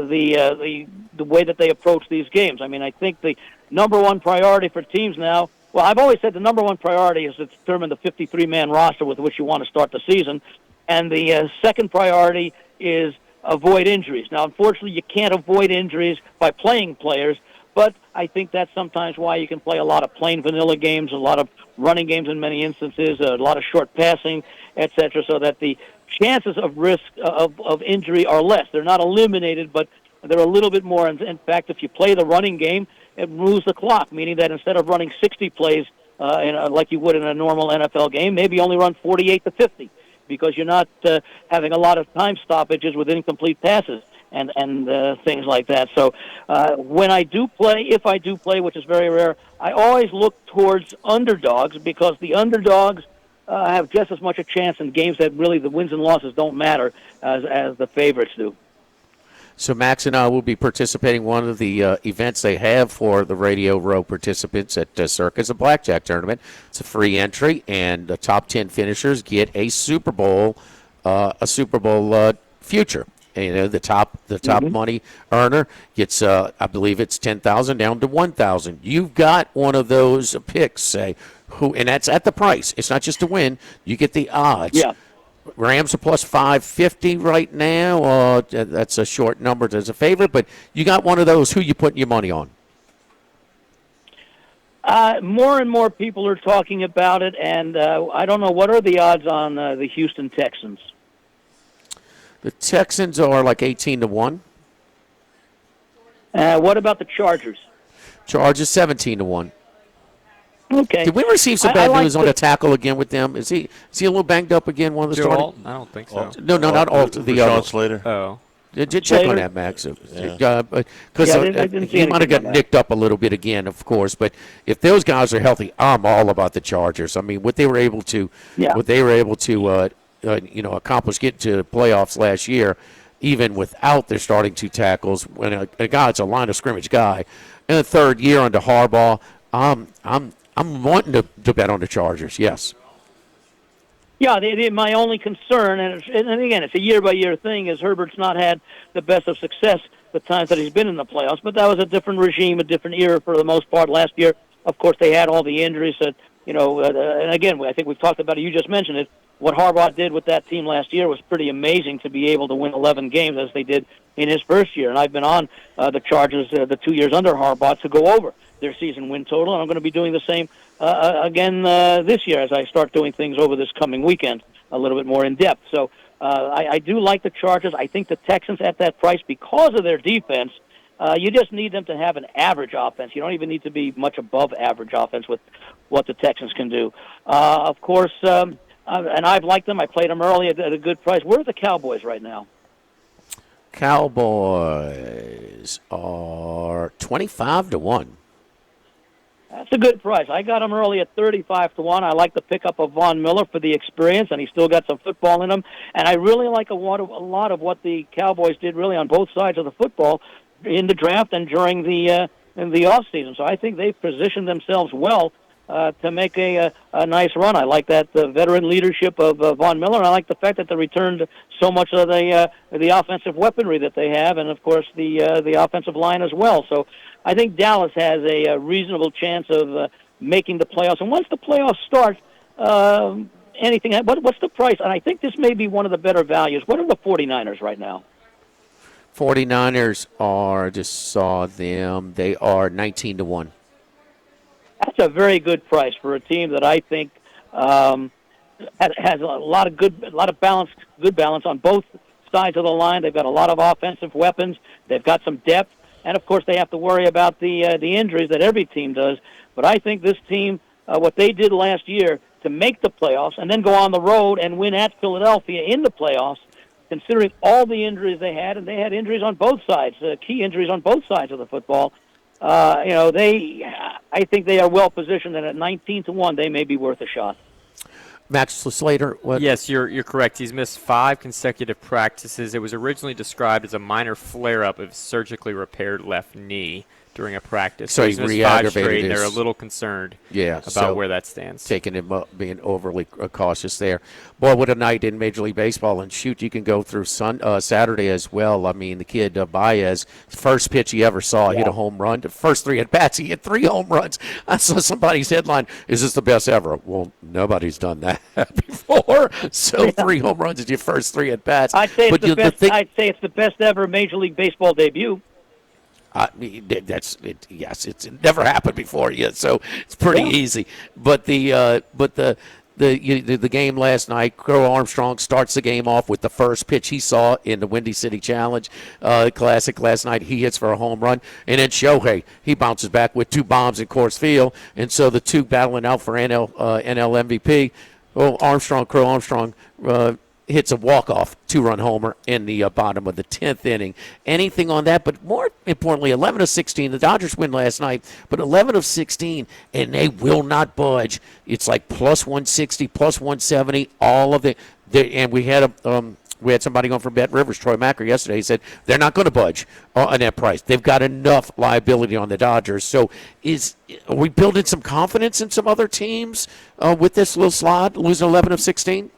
the way that they approach these games. I mean, I think the number one priority for teams now, well, I've always said the number one priority is to determine the 53-man roster with which you want to start the season. And the second priority is avoid injuries. Now, unfortunately, you can't avoid injuries by playing players, but I think that's sometimes why you can play a lot of plain vanilla games, a lot of running games in many instances, a lot of short passing, etc., so that the chances of risk of injury are less. They're not eliminated, but they're a little bit more. In fact, if you play the running game, it moves the clock, meaning that instead of running 60 plays like you would in a normal NFL game, maybe you only run 48 to 50 because you're not having a lot of time stoppages with incomplete passes and things like that. So when I do play, if I do play, which is very rare, I always look towards underdogs because the underdogs have just as much a chance in games that really the wins and losses don't matter as the favorites do. So Max and I will be participating in one of the events they have for the Radio Row participants at Circus, a blackjack tournament. It's a free entry, and the top 10 finishers get a Super Bowl future. You know, the top money earner gets, I believe it's $10,000 down to $1,000. You've got one of those picks, say, and that's at the price. It's not just to win. You get the odds. Yeah. Rams are plus 550 right now. That's a short number as a favorite, but you got one of those. Who you putting your money on? More and more people are talking about it, and I don't know, what are the odds on the Houston Texans? The Texans are like 18-1. What about the Chargers? Chargers 17-1. Okay. Did we receive some bad news on the tackle again with them? Is he a little banged up again? One of the starting? I don't think so. No, not Alt. The other. Slater. Oh. Check on that, Max. Because he might have got nicked up a little bit again, of course. But if those guys are healthy, I'm all about the Chargers. I mean, what they were able to accomplish getting to the playoffs last year, even without their starting 2 tackles, when a guy's a line of scrimmage guy, in the third year under Harbaugh, I'm wanting to bet on the Chargers, yes. Yeah, my only concern, and again, it's a year-by-year thing, is Herbert's not had the best of success the times that he's been in the playoffs, but that was a different regime, a different era for the most part. Last year, of course, they had all the injuries that, and again, I think we've talked about it, you just mentioned it, what Harbaugh did with that team last year was pretty amazing to be able to win 11 games as they did in his first year, and I've been on the Chargers the 2 years under Harbaugh to go over their season win total, and I'm going to be doing the same again this year as I start doing things over this coming weekend a little bit more in depth. So I do like the Chargers. I think the Texans at that price, because of their defense, you just need them to have an average offense. You don't even need to be much above average offense with what the Texans can do. Of course, and I've liked them. I played them early at a good price. Where are the Cowboys right now? Cowboys are 25-1. That's a good price. I got him early at 35-1. I like the pickup of Von Miller for the experience, and he's still got some football in him. And I really like a lot of what the Cowboys did really on both sides of the football in the draft and during the offseason. So I think they've positioned themselves well to make a nice run. I like that the veteran leadership of Von Miller, and I like the fact that they returned so much of the offensive weaponry that they have, and of course the offensive line as well. So I think Dallas has a reasonable chance of making the playoffs. And once the playoffs start, anything. What's the price? And I think this may be one of the better values. What are the 49ers right now? 49ers are, just saw them, they are 19-1. That's a very good price for a team that I think has a lot of good balance on both sides of the line. They've got a lot of offensive weapons. They've got some depth, and of course they have to worry about the injuries that every team does. But I think this team what they did last year to make the playoffs and then go on the road and win at Philadelphia in the playoffs, considering all the injuries they had, and they had injuries on both sides, key injuries on both sides of the football. I think they are well positioned, and at 19-1, they may be worth a shot. Max Slater, what? Yes, you're correct. He's missed 5 consecutive practices. It was originally described as a minor flare-up of surgically repaired left knee during a practice. So he's he missed 5 re-aggravated straight, and his- they're a little concerned about so where that stands. Taking him up, being overly cautious there. Boy, what a night in Major League Baseball. And shoot, you can go through Saturday as well. I mean, the kid, Baez, first pitch he ever saw, hit a home run. The first 3 at-bats, he hit 3 home runs. I saw somebody's headline, is this the best ever? Well, nobody's done that before. So 3 home runs at your first 3 at-bats. I'd say it's the best ever Major League Baseball debut. Yes, it's never happened before yet, so it's pretty easy. But the game last night, Crow Armstrong starts the game off with the first pitch he saw in the Windy City Challenge Classic last night. He hits for a home run, and then Shohei, he bounces back with 2 bombs in Coors Field, and so the 2 battling out for NL MVP. Well, Crow Armstrong. Hits a walk-off 2-run homer in the bottom of the 10th inning. Anything on that? But more importantly, 11 of 16. The Dodgers win last night, but 11 of 16, and they will not budge. It's like plus 160, plus 170, all of it. And we had somebody going from Bet Rivers, Troy Macker, yesterday. He said they're not going to budge on that price. They've got enough liability on the Dodgers. So are we building some confidence in some other teams with this little slide, losing 11 of 16?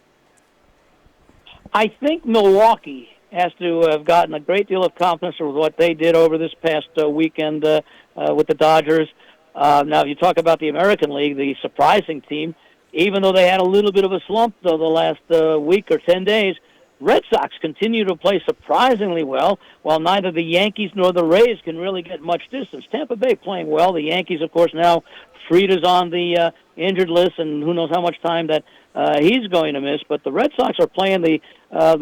I think Milwaukee has to have gotten a great deal of confidence with what they did over this past weekend with the Dodgers. Now, if you talk about the American League, the surprising team, even though they had a little bit of a slump the last week or 10 days, Red Sox continue to play surprisingly well, while neither the Yankees nor the Rays can really get much distance. Tampa Bay playing well. The Yankees, of course, now Frieda's on the injured list, and who knows how much time that he's going to miss. But the Red Sox are playing the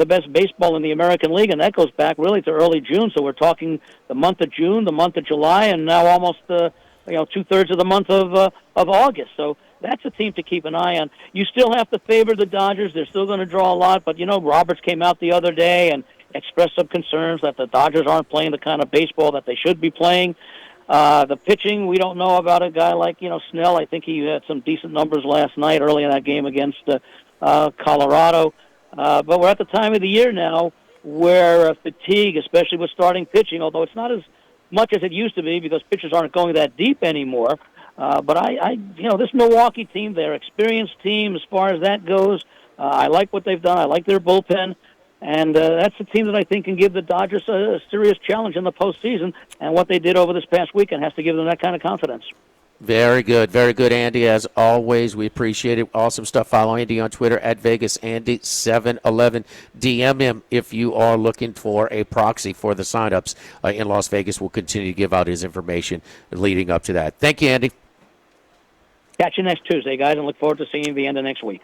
best baseball in the American League, and that goes back really to early June. So we're talking the month of June, the month of July, and now almost 2/3 of the month of August. So that's a team to keep an eye on. You still have to favor the Dodgers. They're still going to draw a lot, but Roberts came out the other day and expressed some concerns that the Dodgers aren't playing the kind of baseball that they should be playing. The pitching, we don't know about a guy like Snell. I think he had some decent numbers last night early in that game against Colorado. But we're at the time of the year now where fatigue, especially with starting pitching, although it's not as much as it used to be because pitchers aren't going that deep anymore. But this Milwaukee team, they're experienced team as far as that goes. I like what they've done. I like their bullpen. And that's a team that I think can give the Dodgers a serious challenge in the postseason. And what they did over this past weekend has to give them that kind of confidence. Very good, Andy. As always, we appreciate it. Awesome stuff. Follow Andy on Twitter at VegasAndy711. DM him if you are looking for a proxy for the signups in Las Vegas. We'll continue to give out his information leading up to that. Thank you, Andy. Catch you next Tuesday, guys, and look forward to seeing you at the end of next week.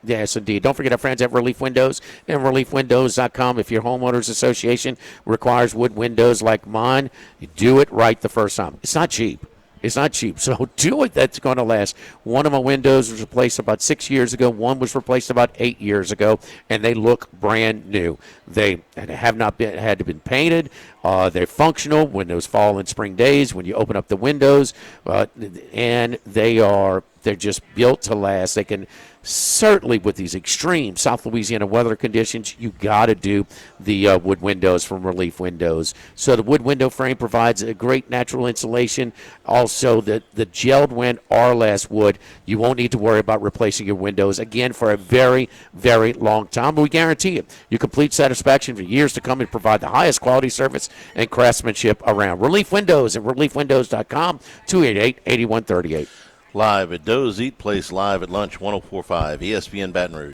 Yes, indeed. Don't forget our friends at Relief Windows and ReliefWindows.com. If your homeowners association requires wood windows like mine, you do it right the first time. It's not cheap. So do it. That's going to last. One of my windows was replaced about 6 years ago. One was replaced about 8 years ago, and they look brand new. They have not had to been painted. They're functional when those fall and spring days when you open up the windows, and they're just built to last. They can certainly, with these extreme South Louisiana weather conditions, you got to do the wood windows from Relief Windows. So the wood window frame provides a great natural insulation. Also, the gelled wind Arlast wood, you won't need to worry about replacing your windows again for a very, very long time. But we guarantee it. Your complete satisfaction for years to come and provide the highest quality service and craftsmanship around. Relief Windows and ReliefWindows.com, 288-8138. Live at Doe's Eat Place, live at lunch, 104.5 ESPN Baton Rouge.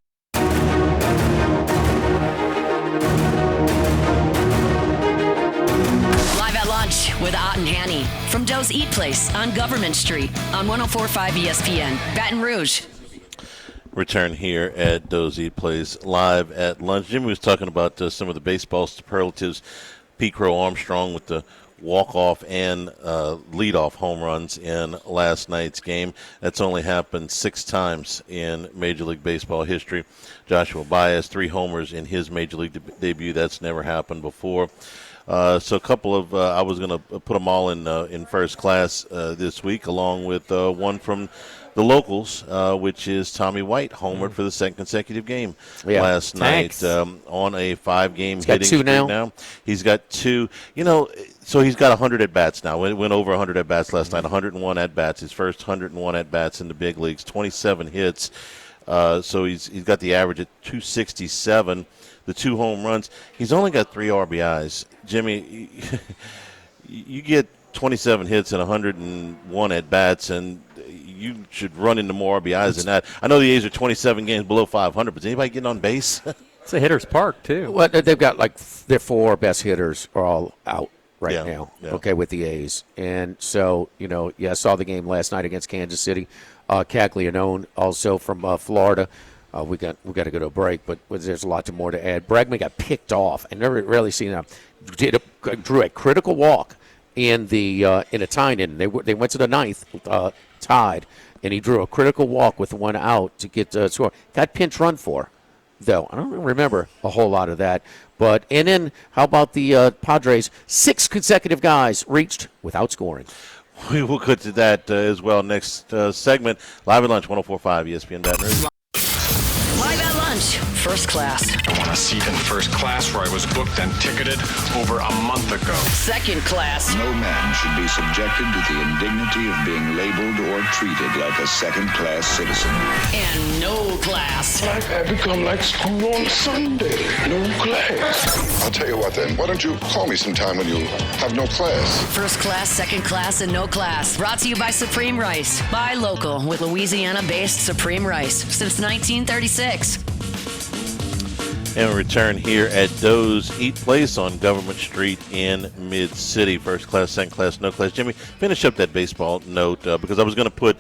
Live at lunch with Ott and Hanny from Doe's Eat Place on Government Street on 104.5 ESPN Baton Rouge. Return here at Doe's Eat Place, live at lunch. Jimmy was talking about some of the baseball superlatives. Pete Crow Armstrong with the walk-off and lead-off home runs in last night's game. That's only happened 6 times in Major League Baseball history. Joshua Baez, 3 homers in his Major League debut. That's never happened before. So a couple of I was going to put them all in first class this week, along with one from the locals, which is Tommy White, homered for the second consecutive game last night on a 5-game hitting streak now. He's got 2. So he's got 100 at-bats now. Went over 100 at-bats last night, 101 at-bats, his first 101 at-bats in the big leagues, 27 hits. So he's got the average at 267. The 2 home runs. He's only got 3 RBIs. Jimmy, you get 27 hits and 101 at-bats, and you should run into more RBIs than that. I know the A's are 27 games below 500, but is anybody getting on base? It's a hitter's park, too. Well, they've got their 4 best hitters are all out now, with the A's. And so, I saw the game last night against Kansas City. Caglianone, also from Florida. We got to go to a break, but there's a lot more to add. Bregman got picked off. I never really seen him. Drew a critical walk in a tying inning. They went to the 9th, tied, and he drew a critical walk with 1 out to get the score. Got pinch run for, though. I don't remember a whole lot of that. And then how about the Padres? 6 consecutive guys reached without scoring. We will get to that as well next segment. Live at Lunch, 104.5 ESPN Baton Rouge. Live at Lunch, first class. I want a seat in first class where I was booked and ticketed over a month ago. Second class. No man should be subjected to the indignity of being labeled or treated like a second-class citizen. And no class. Like I become like school on Sunday. No class. I'll tell you what then. Why don't you call me sometime when you have no class? First class, second class, and no class. Brought to you by Supreme Rice. Buy local with Louisiana-based Supreme Rice since 1936. And we return here at Doe's Eat Place on Government Street in Mid-City. First class, second class, no class. Jimmy, finish up that baseball note because I was going to put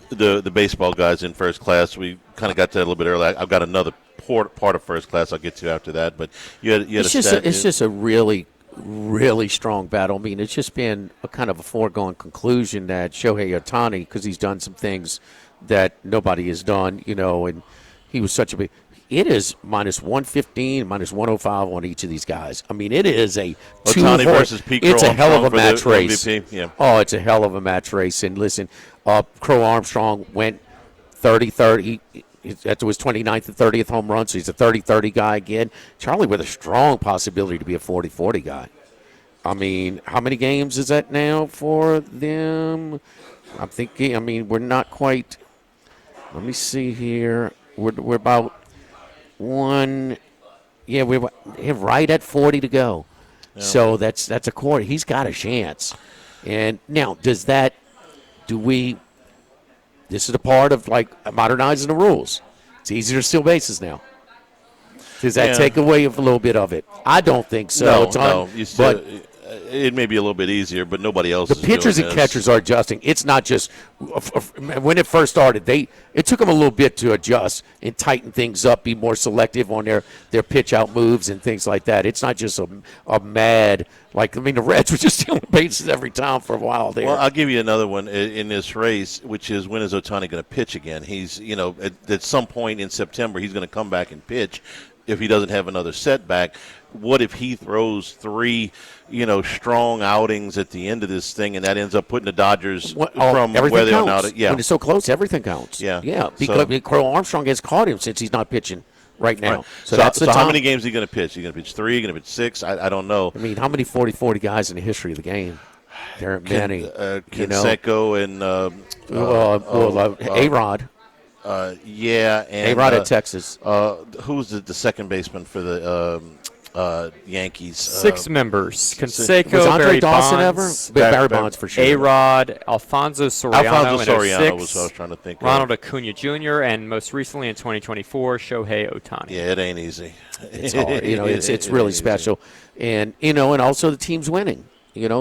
the baseball guys in first class. We kind of got to that a little bit earlier. I've got another part of first class I'll get to after that. But you had it's just a really, really strong battle. I mean, it's just been a kind of a foregone conclusion that Shohei Ohtani, because he's done some things that nobody has done, and he was such a big – it is minus 115, minus 105 on each of these guys. I mean, it is a Ohtani versus Pete Crow. It's a hell of a match race. MVP. Oh, it's a hell of a match race. And listen, Crow Armstrong went 30-30. That was 29th and 30th home run, so he's a 30-30 guy again. Charlie with a strong possibility to be a 40-40 guy. I mean, how many games is that now for them? I'm thinking, we're not quite. Let me see here. We're about one. Yeah, we're right at 40 to go. Yeah. So that's a quarter. He's got a chance. And now, this is a part of modernizing the rules. It's easier to steal bases now. Does that take away a little bit of it? I don't think so. No. It may be a little bit easier, but nobody else. The pitchers and catchers are adjusting. It's not just when it first started. It took them a little bit to adjust and tighten things up, be more selective on their pitch out moves and things like that. It's not just a mad the Reds were just stealing bases every time for a while there. Well, I'll give you another one in this race, which is when is Ohtani going to pitch again? He's at some point in September he's going to come back and pitch if he doesn't have another setback. What if he throws 3, strong outings at the end of this thing, and that ends up putting the Dodgers from where they are now? Yeah, when it's so close, everything counts. Yeah. Because Crow Armstrong has caught him since he's not pitching right now. Right. So how many games is he going to pitch? Is he going to pitch 3? Is he going to pitch 6? I don't know. I mean, how many 40-40 guys in the history of the game? There aren't many. Canseco and A-Rod. And A-Rod at Texas. Who's the second baseman for the Yankees? 6 members. Canseco, was Andre Barry Dawson Bonds, ever? Barry Bonds for sure. A-Rod, Alfonso Soriano was what I was trying to think of. Ronald Acuna Jr., and most recently in 2024, Shohei Ohtani. Yeah, it ain't easy. It's hard. It's really special. And, and also the team's winning.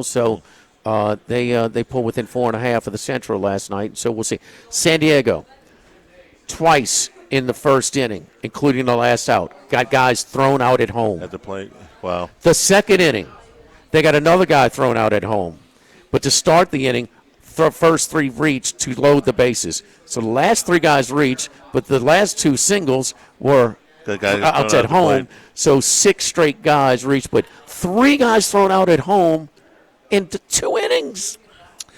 So they pulled within 4.5 of the Central last night. So we'll see. San Diego, twice in the first inning, including the last out. Got guys thrown out at home. At the plate. Wow. The second inning, They got another guy thrown out at home. But to start the inning, first 3 reached to load the bases. So the last 3 guys reached, but the last 2 singles were out at home. So 6 straight guys reached, but 3 guys thrown out at home into 2 innings.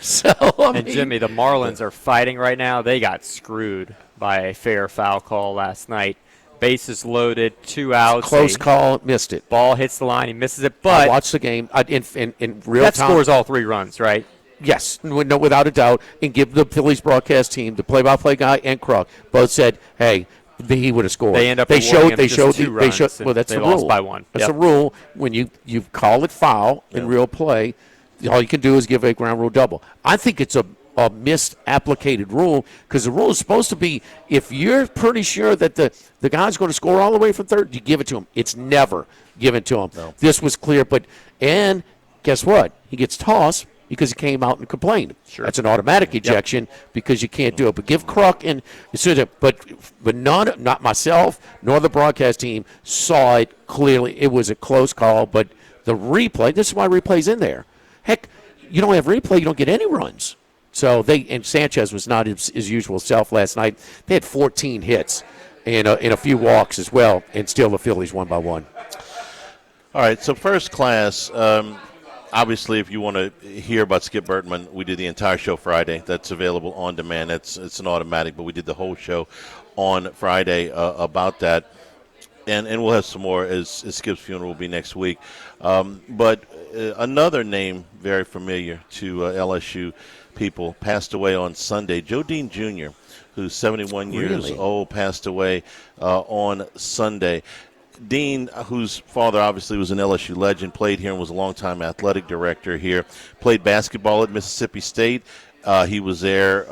So, and Jimmy, the Marlins are fighting right now. They got screwed by a fair foul call last night. Bases loaded, 2 outs. Close call, missed it. Ball hits the line, he misses it. But I watched the game in real that time. scores all 3 runs, right? Yes, no, without a doubt. And give the Phillies broadcast team, the play-by-play guy and Kruk, both said, "Hey, he would have scored." They end up They showed. well, that's they the lost rule. by 1. That's the rule. When you call it foul in real play, all you can do is give a ground rule double. I think it's a misapplicated rule because the rule is supposed to be if you're pretty sure that the guy's going to score all the way from third, you give it to him. It's never given to him. No. This was clear, and guess what? He gets tossed because he came out and complained. Sure. That's an automatic ejection because you can't do it. But give Kruk and but not myself nor the broadcast team saw it clearly. It was a close call, but the replay. This is why replay's in there. Heck, you don't have replay, you don't get any runs. So and Sanchez was not his usual self last night. They had 14 hits and a few walks as well, and still the Phillies won by 1. All right, so first class, obviously if you want to hear about Skip Bertman, we did the entire show Friday. That's available on demand. It's an automatic, but we did the whole show on Friday about that. And we'll have some more as Skip's funeral will be next week. But another name very familiar to LSU people passed away on Sunday. Jordyn Jr., who's 71 years old, passed away on Sunday. Dean, whose father obviously was an LSU legend, played here and was a longtime athletic director here, played basketball at Mississippi State. He was there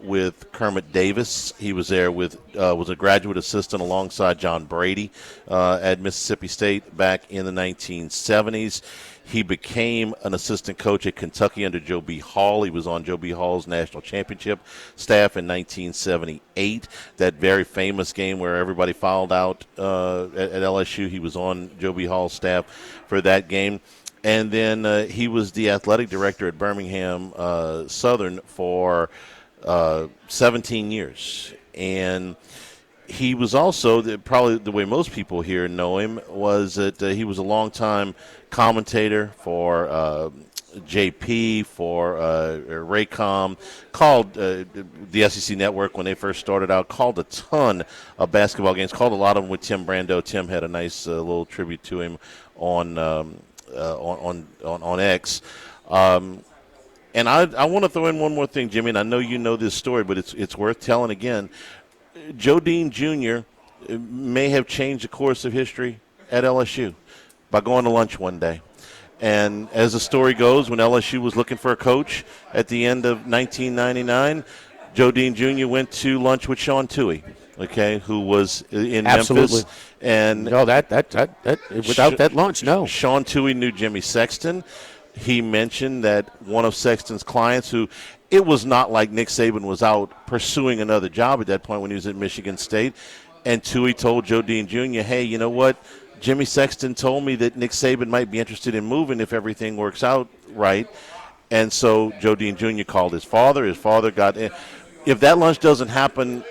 with Kermit Davis. He was there was a graduate assistant alongside John Brady at Mississippi State back in the 1970s. He became an assistant coach at Kentucky under Joe B. Hall. He was on Joe B. Hall's national championship staff in 1978. That very famous game where everybody fouled out at LSU. He was on Joe B. Hall's staff for that game. And then he was the athletic director at Birmingham Southern for 17 years. And he was also, probably the way most people here know him, was that he was a longtime commentator for JP, for Raycom, called the SEC Network when they first started out, called a ton of basketball games, called a lot of them with Tim Brando. Tim had a nice little tribute to him on X. And I want to throw in one more thing, Jimmy, and I know you know this story, but it's worth telling again. Jordyn Jr. may have changed the course of history at LSU by going to lunch one day. And as the story goes, when LSU was looking for a coach at the end of 1999, Jordyn Jr. went to lunch with Sean Tuohy, who was in Memphis. And no, that without that lunch, no. Sean Tuohy knew Jimmy Sexton. He mentioned that one of Sexton's clients, who it was not like Nick Saban was out pursuing another job at that point when he was at Michigan State, and Tuohy told Jordyn Jr., hey, you know what? Jimmy Sexton told me that Nick Saban might be interested in moving if everything works out right. And so Jordyn Jr. called his father. His father got in. If that lunch doesn't happen,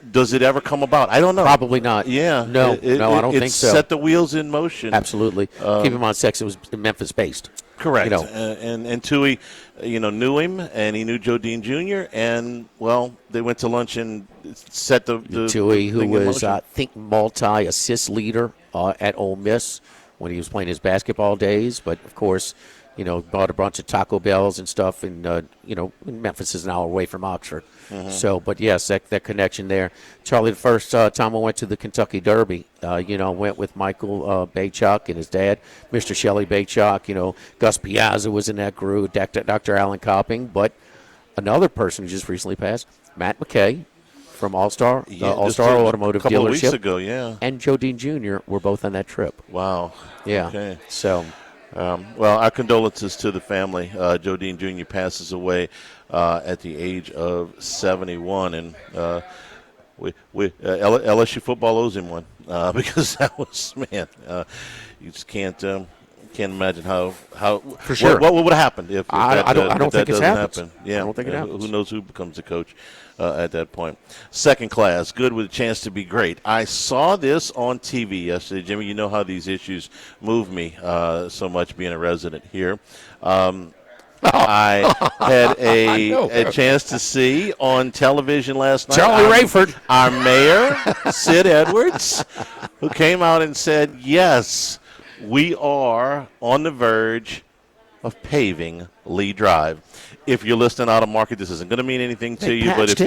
does it ever come about? I don't know. Probably not. Yeah. No, I don't think so. It set the wheels in motion. Absolutely. Keep in mind, Sexton was Memphis-based. Correct. And Tuohy, knew him, and he knew Jordyn Jr., and, well, they went to lunch and set the Tuohy, who was, I think, multi-assist leader at Ole Miss when he was playing his basketball days, but, of course, bought a bunch of Taco Bells and stuff, and, Memphis is an hour away from Oxford. Mm-hmm. So, but, yes, that connection there. Charlie, the first time I went to the Kentucky Derby, went with Michael Baychuk and his dad, Mr. Shelley Baychuk. Gus Piazza was in that group, Dr. Alan Copping, but another person who just recently passed, Matt McKay from All-Star Automotive Dealership. A couple of weeks ago, and Jordyn Jr. were both on that trip. Wow. Yeah. Okay. So... well, our condolences to the family. Jordyn Jr. passes away at the age of 71, and LSU football owes him one because that was, man, you just can't can't imagine how For sure. what would have happened if I don't think it's doesn't happens. happen. Yeah, I don't think it happens. Who knows who becomes the coach at that point? Second class, good with a chance to be great. I saw this on TV yesterday, Jimmy. You know how these issues move me so much, being a resident here. I had a chance to see on television last night Charlie Rayford, our mayor, Sid Edwards, who came out and said, yes, we are on the verge of paving Lee Drive. If you're listening out of market, this isn't going to mean anything to you, but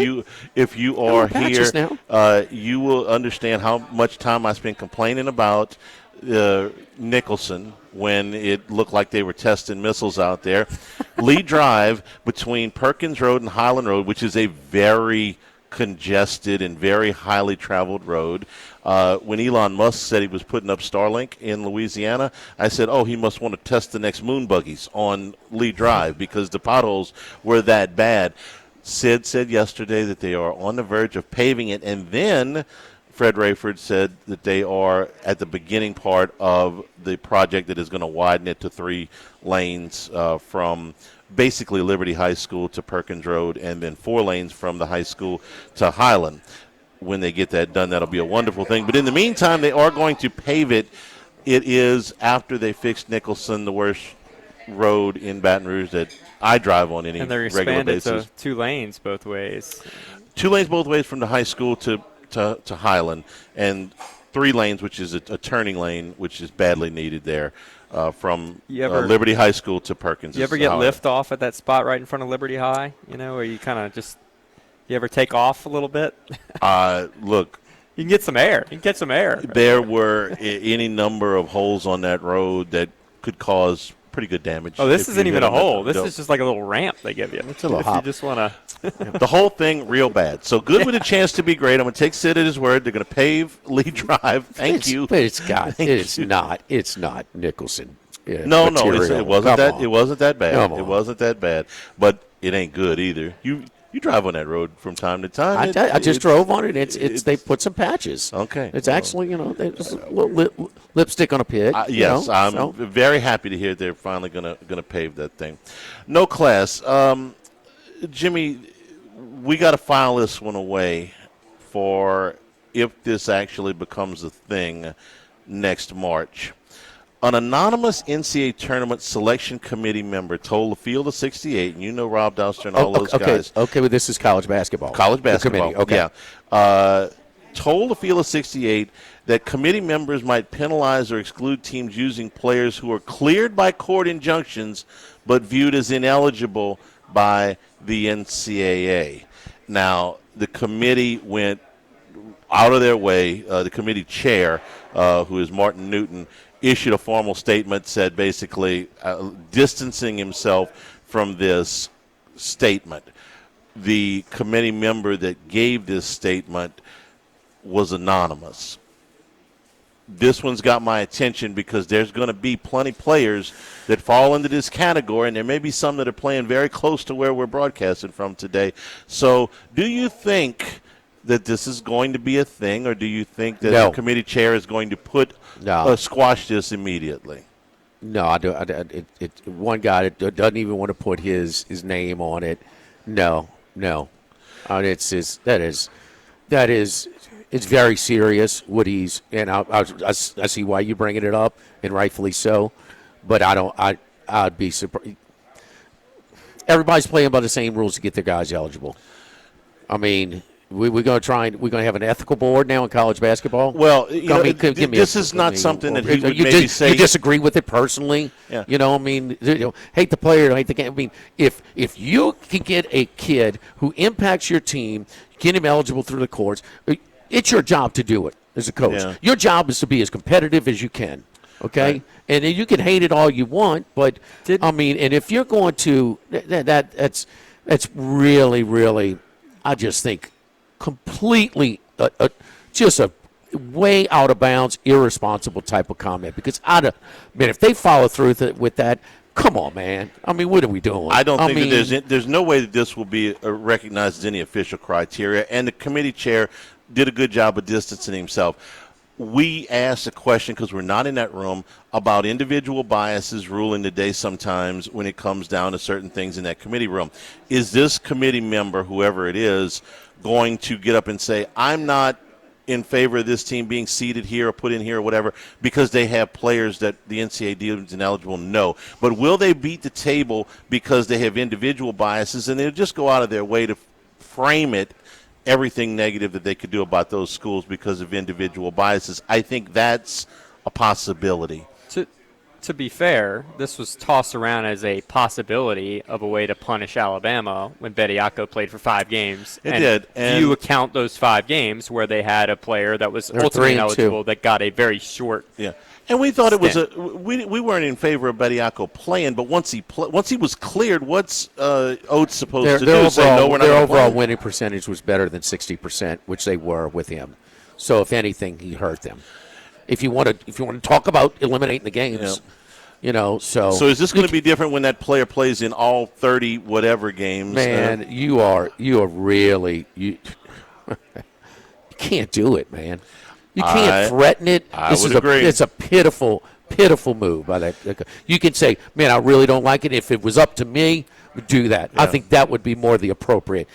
if you are here, you will understand how much time I spent complaining about Nicholson when it looked like they were testing missiles out there. Lee Drive between Perkins Road and Highland Road, which is a very congested and very highly traveled road. When Elon Musk said he was putting up Starlink in Louisiana, I said, oh, he must want to test the next moon buggies on Lee Drive because the potholes were that bad. Sid said yesterday that they are on the verge of paving it, and then Fred Rayford said that they are at the beginning part of the project that is going to widen it to 3 lanes from basically Liberty High School to Perkins Road, and then 4 lanes from the high school to Highland. When they get that done, that'll be a wonderful thing. But in the meantime, they are going to pave it. It is, after they fixed Nicholson, the worst road in Baton Rouge that I drive on any regular basis. And they're expanded to 2 lanes both ways. 2 lanes both ways from the high school to Highland, and 3 lanes, which is a turning lane, which is badly needed there. From Liberty High School to Perkins. You ever get lift off at that spot right in front of Liberty High? You know, or you kind of just you ever take off a little bit? Look, you can get some air. You can get some air. There were any number of holes on that road that could cause pretty good damage. Oh, this isn't even a hole. This is just like a little ramp they give you. It's a little hop. You just want to. The whole thing real bad. So good with a chance to be great. I'm going to take Sid at his word. They're going to pave Lee Drive. Thank you. But it's not Nicholson. No, it wasn't that. It wasn't that bad. It wasn't that bad. But it ain't good either. You drive on that road from time to time. I just drove on it. It's they put some patches. Okay. It's actually lipstick on a pig. Yes, I'm very happy to hear they're finally gonna pave that thing. No class, Jimmy. We got to file this one away for if this actually becomes a thing next March. An anonymous NCAA tournament selection committee member told the Field of 68, and you know Rob Douster and all those guys. Okay, well, this is college basketball. College basketball, okay. Yeah. Told the Field of 68 that committee members might penalize or exclude teams using players who are cleared by court injunctions but viewed as ineligible by the NCAA. Now, the committee went out of their way. The committee chair, who is Martin Newton, issued a formal statement, said basically distancing himself from this statement. The committee member that gave this statement was anonymous. This one's got my attention because there's going to be plenty players that fall into this category, and there may be some that are playing very close to where we're broadcasting from today. So do you think that this is going to be a thing, or do you think that the committee chair is going to squash this immediately? No, I do. One guy that doesn't even want to put his name on it. No. It's very serious what he's, and I see why you're bringing it up, and rightfully so. But I'd be surprised. Everybody's playing by the same rules to get their guys eligible. I mean, we're going to have an ethical board now in college basketball. Well, this is not something that he would maybe say. You disagree with it personally? Yeah. Hate the player, hate the game. I mean, if you can get a kid who impacts your team, get him eligible through the courts, it's your job to do it as a coach. Yeah. Your job is to be as competitive as you can. Okay, right. And you can hate it all you want, but and if you're going to that's really, really, I just think completely just a way out of bounds, irresponsible type of comment. Because if they follow through with that, come on, man. I mean, what are we doing? I don't think that there's no way that this will be recognized as any official criteria, and the committee chair did a good job of distancing himself. we asked a question, because we're not in that room, about individual biases ruling the day sometimes when it comes down to certain things in that committee room. Is this committee member, whoever it is, going to get up and say, I'm not in favor of this team being seated here or put in here or whatever because they have players that the NCAA deems ineligible? No. But will they beat the table because they have individual biases, and they'll just go out of their way to frame it everything negative that they could do about those schools because of individual biases? I think that's a possibility. To be fair, this was tossed around as a possibility of a way to punish Alabama when Bediako played for 5 games. It did. And do you account those 5 games where they had a player that was ultimately ineligible that got a very short And we thought it was we weren't in favor of Bediako playing, but once he was cleared, what's Oates supposed to do? Say, no, we're not their overall play? winning percentage was better than 60%, which they were with him. So if anything, he hurt them. If you want to talk about eliminating the games, So is this going to be different when that player plays in all 30 whatever games? Man, you are really you can't do it, man. You can't threaten it. It's a pitiful move by that. You can say, man, I really don't like it. If it was up to me, would do that. Yeah. I think that would be more the appropriate.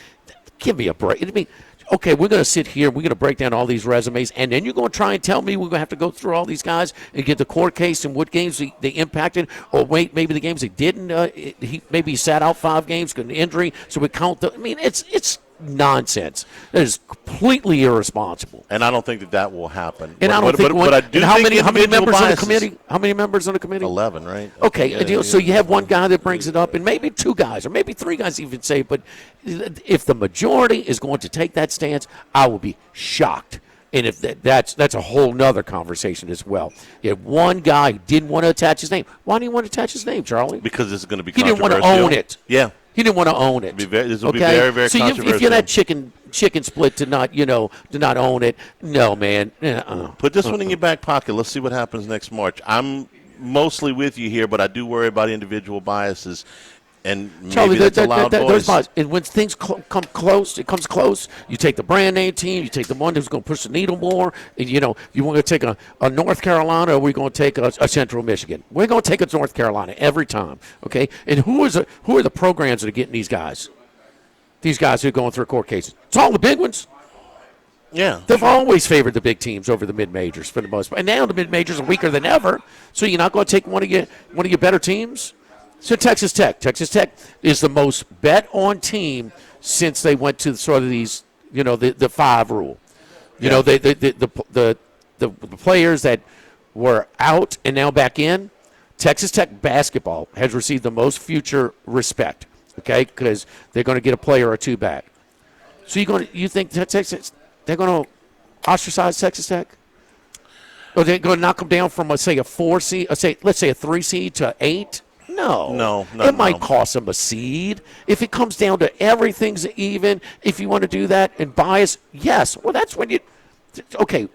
Give me a break. I mean, okay, we're going to sit here, we're going to break down all these resumes, and then you're going to try and tell me we're going to have to go through all these guys and get the court case and what games they impacted, or wait, maybe the games they didn't. He sat out 5 games because of injury, so we count the. I mean, it's nonsense. That is completely irresponsible. And I don't think that will happen. And I don't think. But I do how many members on the committee? How many members on the committee? 11, right? Okay, so you have one guy that brings it up, and maybe 2 guys, or maybe 3 guys even say. But if the majority is going to take that stance, I will be shocked. And if that's a whole nother conversation as well. You had one guy who didn't want to attach his name. Why didn't he want to attach his name, Charlie? Because it's going to be He didn't controversial. want to own it. Yeah. He didn't want to own it. This will be very, very controversial. So if you're that chicken split to not own it, no, man. Put this one in your back pocket. Let's see what happens next March. I'm mostly with you here, but I do worry about individual biases. And maybe Charlie, that's a loud voice. And when things come close, you take the brand name team, you take the one who's going to push the needle more. And, you want to take a North Carolina, or we're going to take a Central Michigan. We're going to take a North Carolina every time, okay? And who are the programs that are getting these guys? These guys who are going through court cases. It's all the big ones. Yeah. They've always favored the big teams over the mid-majors for the most part. And now the mid-majors are weaker than ever, so you're not going to take one of your better teams? So Texas Tech is the most bet-on team since they went to sort of these, the 5 rule. The players that were out and now back in, Texas Tech basketball has received the most future respect, okay, because they're going to get a player or 2 back. So you think that they're going to ostracize Texas Tech? Or they're going to knock them down from, let's say, a 4 seed, let's say a 3 seed to 8? No. It might cost them a seed. If it comes down to everything's even, if you want to do that and bias, yes. Well, that's when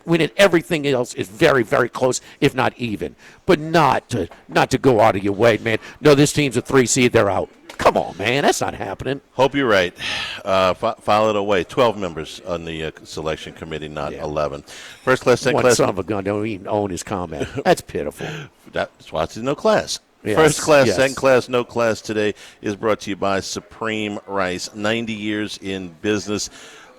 when everything else is very, very close, if not even. But not to go out of your way, man. No, this team's a 3 seed, they're out. Come on, man. That's not happening. Hope you're right. File it away. 12 members on the selection committee, not 11. First class, second class. One son of a gun don't even own his comment. That's pitiful. That's why it's no class. Yes, First class, yes. Second class, no class today is brought to you by Supreme Rice. 90 years in business.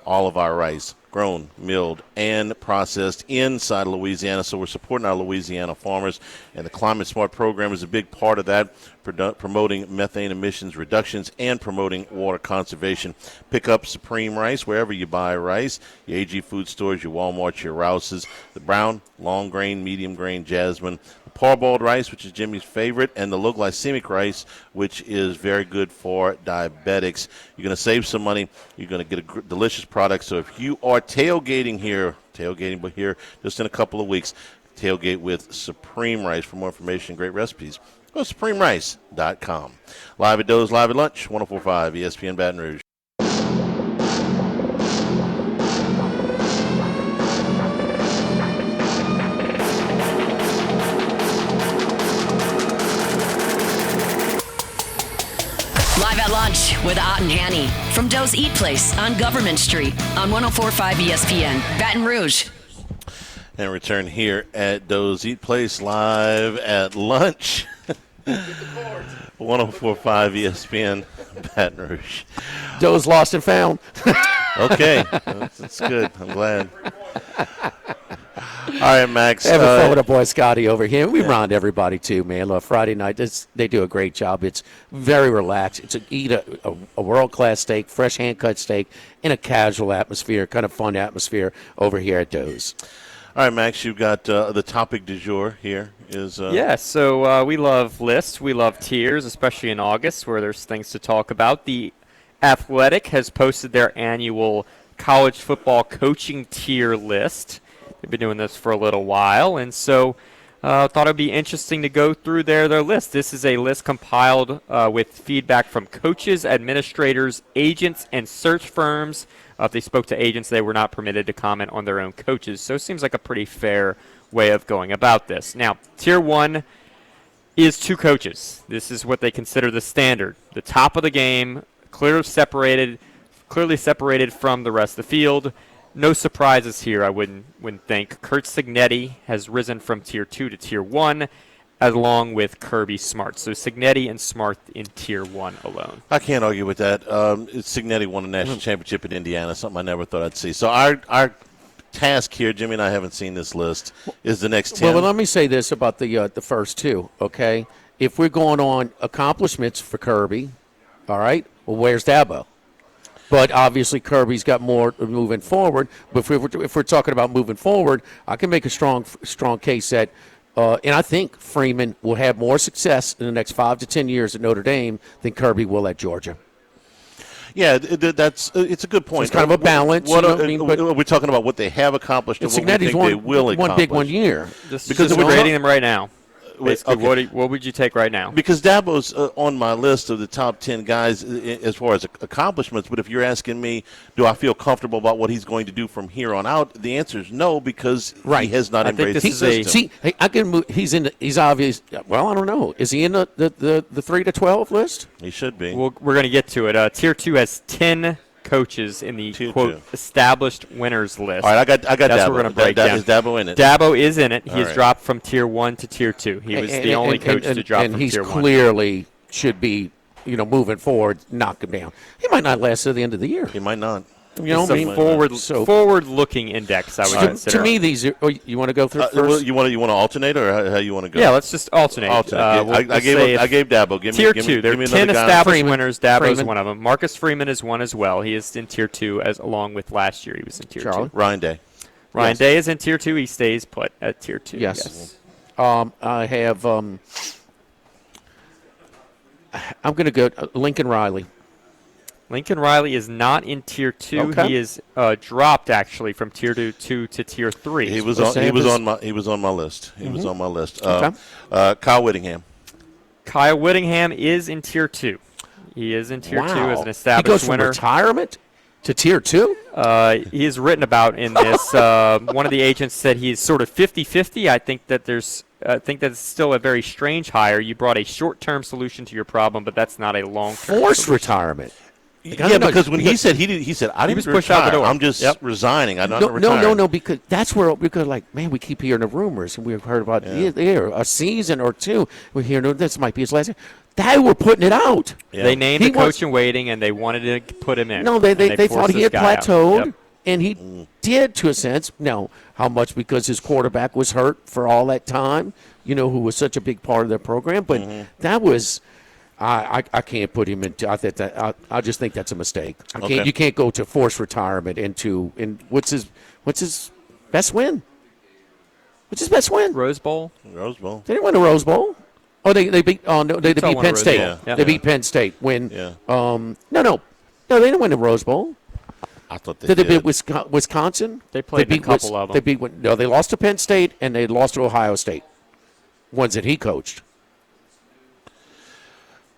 All of our rice grown, milled, and processed inside of Louisiana. So we're supporting our Louisiana farmers, and the Climate Smart program is a big part of that, promoting methane emissions reductions and promoting water conservation. Pick up Supreme Rice wherever you buy rice, your AG food stores, your Walmarts, your Rouses, the brown, long grain, medium grain, jasmine, parboiled rice, which is Jimmy's favorite, and the low glycemic rice, which is very good for diabetics. You're going to save some money. You're going to get a delicious product. So if you are tailgating here just in a couple of weeks, tailgate with Supreme Rice. For more information, great recipes, go to supremerice.com. Live at Doe's, live at lunch, 104.5 ESPN Baton Rouge. Live at lunch with Ott and Hanny from Doe's Eat Place on Government Street on 104.5 ESPN, Baton Rouge. And return here at Doe's Eat Place live at lunch. 104.5 ESPN Baton Rouge. Doe's lost and found. Okay, that's good. I'm glad. All right, Max. Having fun with our boy Scotty over here. We remind everybody, too, man. Look, Friday night, they do a great job. It's very relaxed. It's eat a world-class steak, fresh hand-cut steak, in a casual atmosphere, kind of fun atmosphere over here at Doe's. All right, Max, you've got the topic du jour here. So we love lists. We love tiers, especially in August where there's things to talk about. The Athletic has posted their annual college football coaching tier list. They've been doing this for a little while, and so thought it would be interesting to go through their list. This is a list compiled with feedback from coaches, administrators, agents, and search firms. If they spoke to agents, they were not permitted to comment on their own coaches. So it seems like a pretty fair way of going about this. Now, Tier 1 is 2 coaches. This is what they consider the standard. The top of the game, clearly separated from the rest of the field. No surprises here, I wouldn't think. Kurt Cignetti has risen from Tier 2 to Tier 1, along with Kirby Smart. So Cignetti and Smart in Tier 1 alone. I can't argue with that. Cignetti won a national championship in Indiana, something I never thought I'd see. So our task here, Jimmy and I haven't seen this list, is the next 10. Well, let me say this about the first 2, okay? If we're going on accomplishments for Kirby, all right, well, where's Dabo? But obviously Kirby's got more moving forward. But if we're talking about moving forward, I can make a strong case that and I think Freeman will have more success in the next 5 to 10 years at Notre Dame than Kirby will at Georgia. Yeah, it's a good point. It's kind of a balance. We're talking about what they have accomplished and what we think they will accomplish. One big 1 year. Because we're rating them right now. Okay. What would you take right now? Because Dabo's on my list of the top 10 guys as far as accomplishments, but if you're asking me, do I feel comfortable about what he's going to do from here on out, the answer is no, because he has not embraced the system. See, I can move. He's obvious. Well, I don't know. Is he in the 3 to 12 list? He should be. Well, we're going to get to it. Tier 2 has 10 coaches in the quote established winners list. All right, I got That's Dabo. What we're going to break down. Is Dabo in it? Dabo is in it. He has right. dropped from Tier 1 to Tier 2. He was the only coach to drop from Tier 1. And he's clearly should be, moving forward, knock him down. He might not last to the end of the year. He might not. It's a forward-looking index, I would consider. To me, these are. You want to go through first? You want to alternate, or how you want to go? Yeah, let's just alternate. I gave Dabo. Tier 2. There are 10 established winners. Dabo's one of them. Marcus Freeman is one as well. He is in Tier 2, along with last year. He was in Tier 2. Ryan Day. Ryan Day is in Tier 2. He stays put at Tier 2. Yes. I have. I'm going to go Lincoln Riley. Lincoln Riley is not in Tier 2. Okay. He is dropped actually from Tier 2 to Tier 3. He was on my list. He was on my list. Kyle Whittingham. Kyle Whittingham is in Tier 2. He is in Tier 2 as an established winner. He goes winner. From retirement to Tier 2? He is written about in this. One of the agents said he's sort of 50-50. I think that's still a very strange hire. You brought a short-term solution to your problem, but that's not a long-term forced solution. retirement. Yeah, because when he said I didn't push out the door. I'm just resigning. I'm not retiring. No, because that's where man, we keep hearing the rumors, and we've heard about a season or two. We hear this might be his last year. They were putting it out. Yeah. They named a coach in waiting, and they wanted to put him in. No, they thought he had plateaued, and he Mm. did to a sense. Now, how much because his quarterback was hurt for all that time, you know, who was such a big part of their program. But that was, I can't put him into. I just think that's a mistake. You can't go to forced retirement and what's his best win? What's his best win? Rose Bowl. Rose Bowl. They didn't win the Rose Bowl. Oh, they beat. Oh no, they beat Penn State. Yeah. They beat Penn State. When? Yeah. No, they didn't win the Rose Bowl. I thought they did. They beat Wisconsin? They played a couple of them. They lost to Penn State and they lost to Ohio State. Ones that he coached.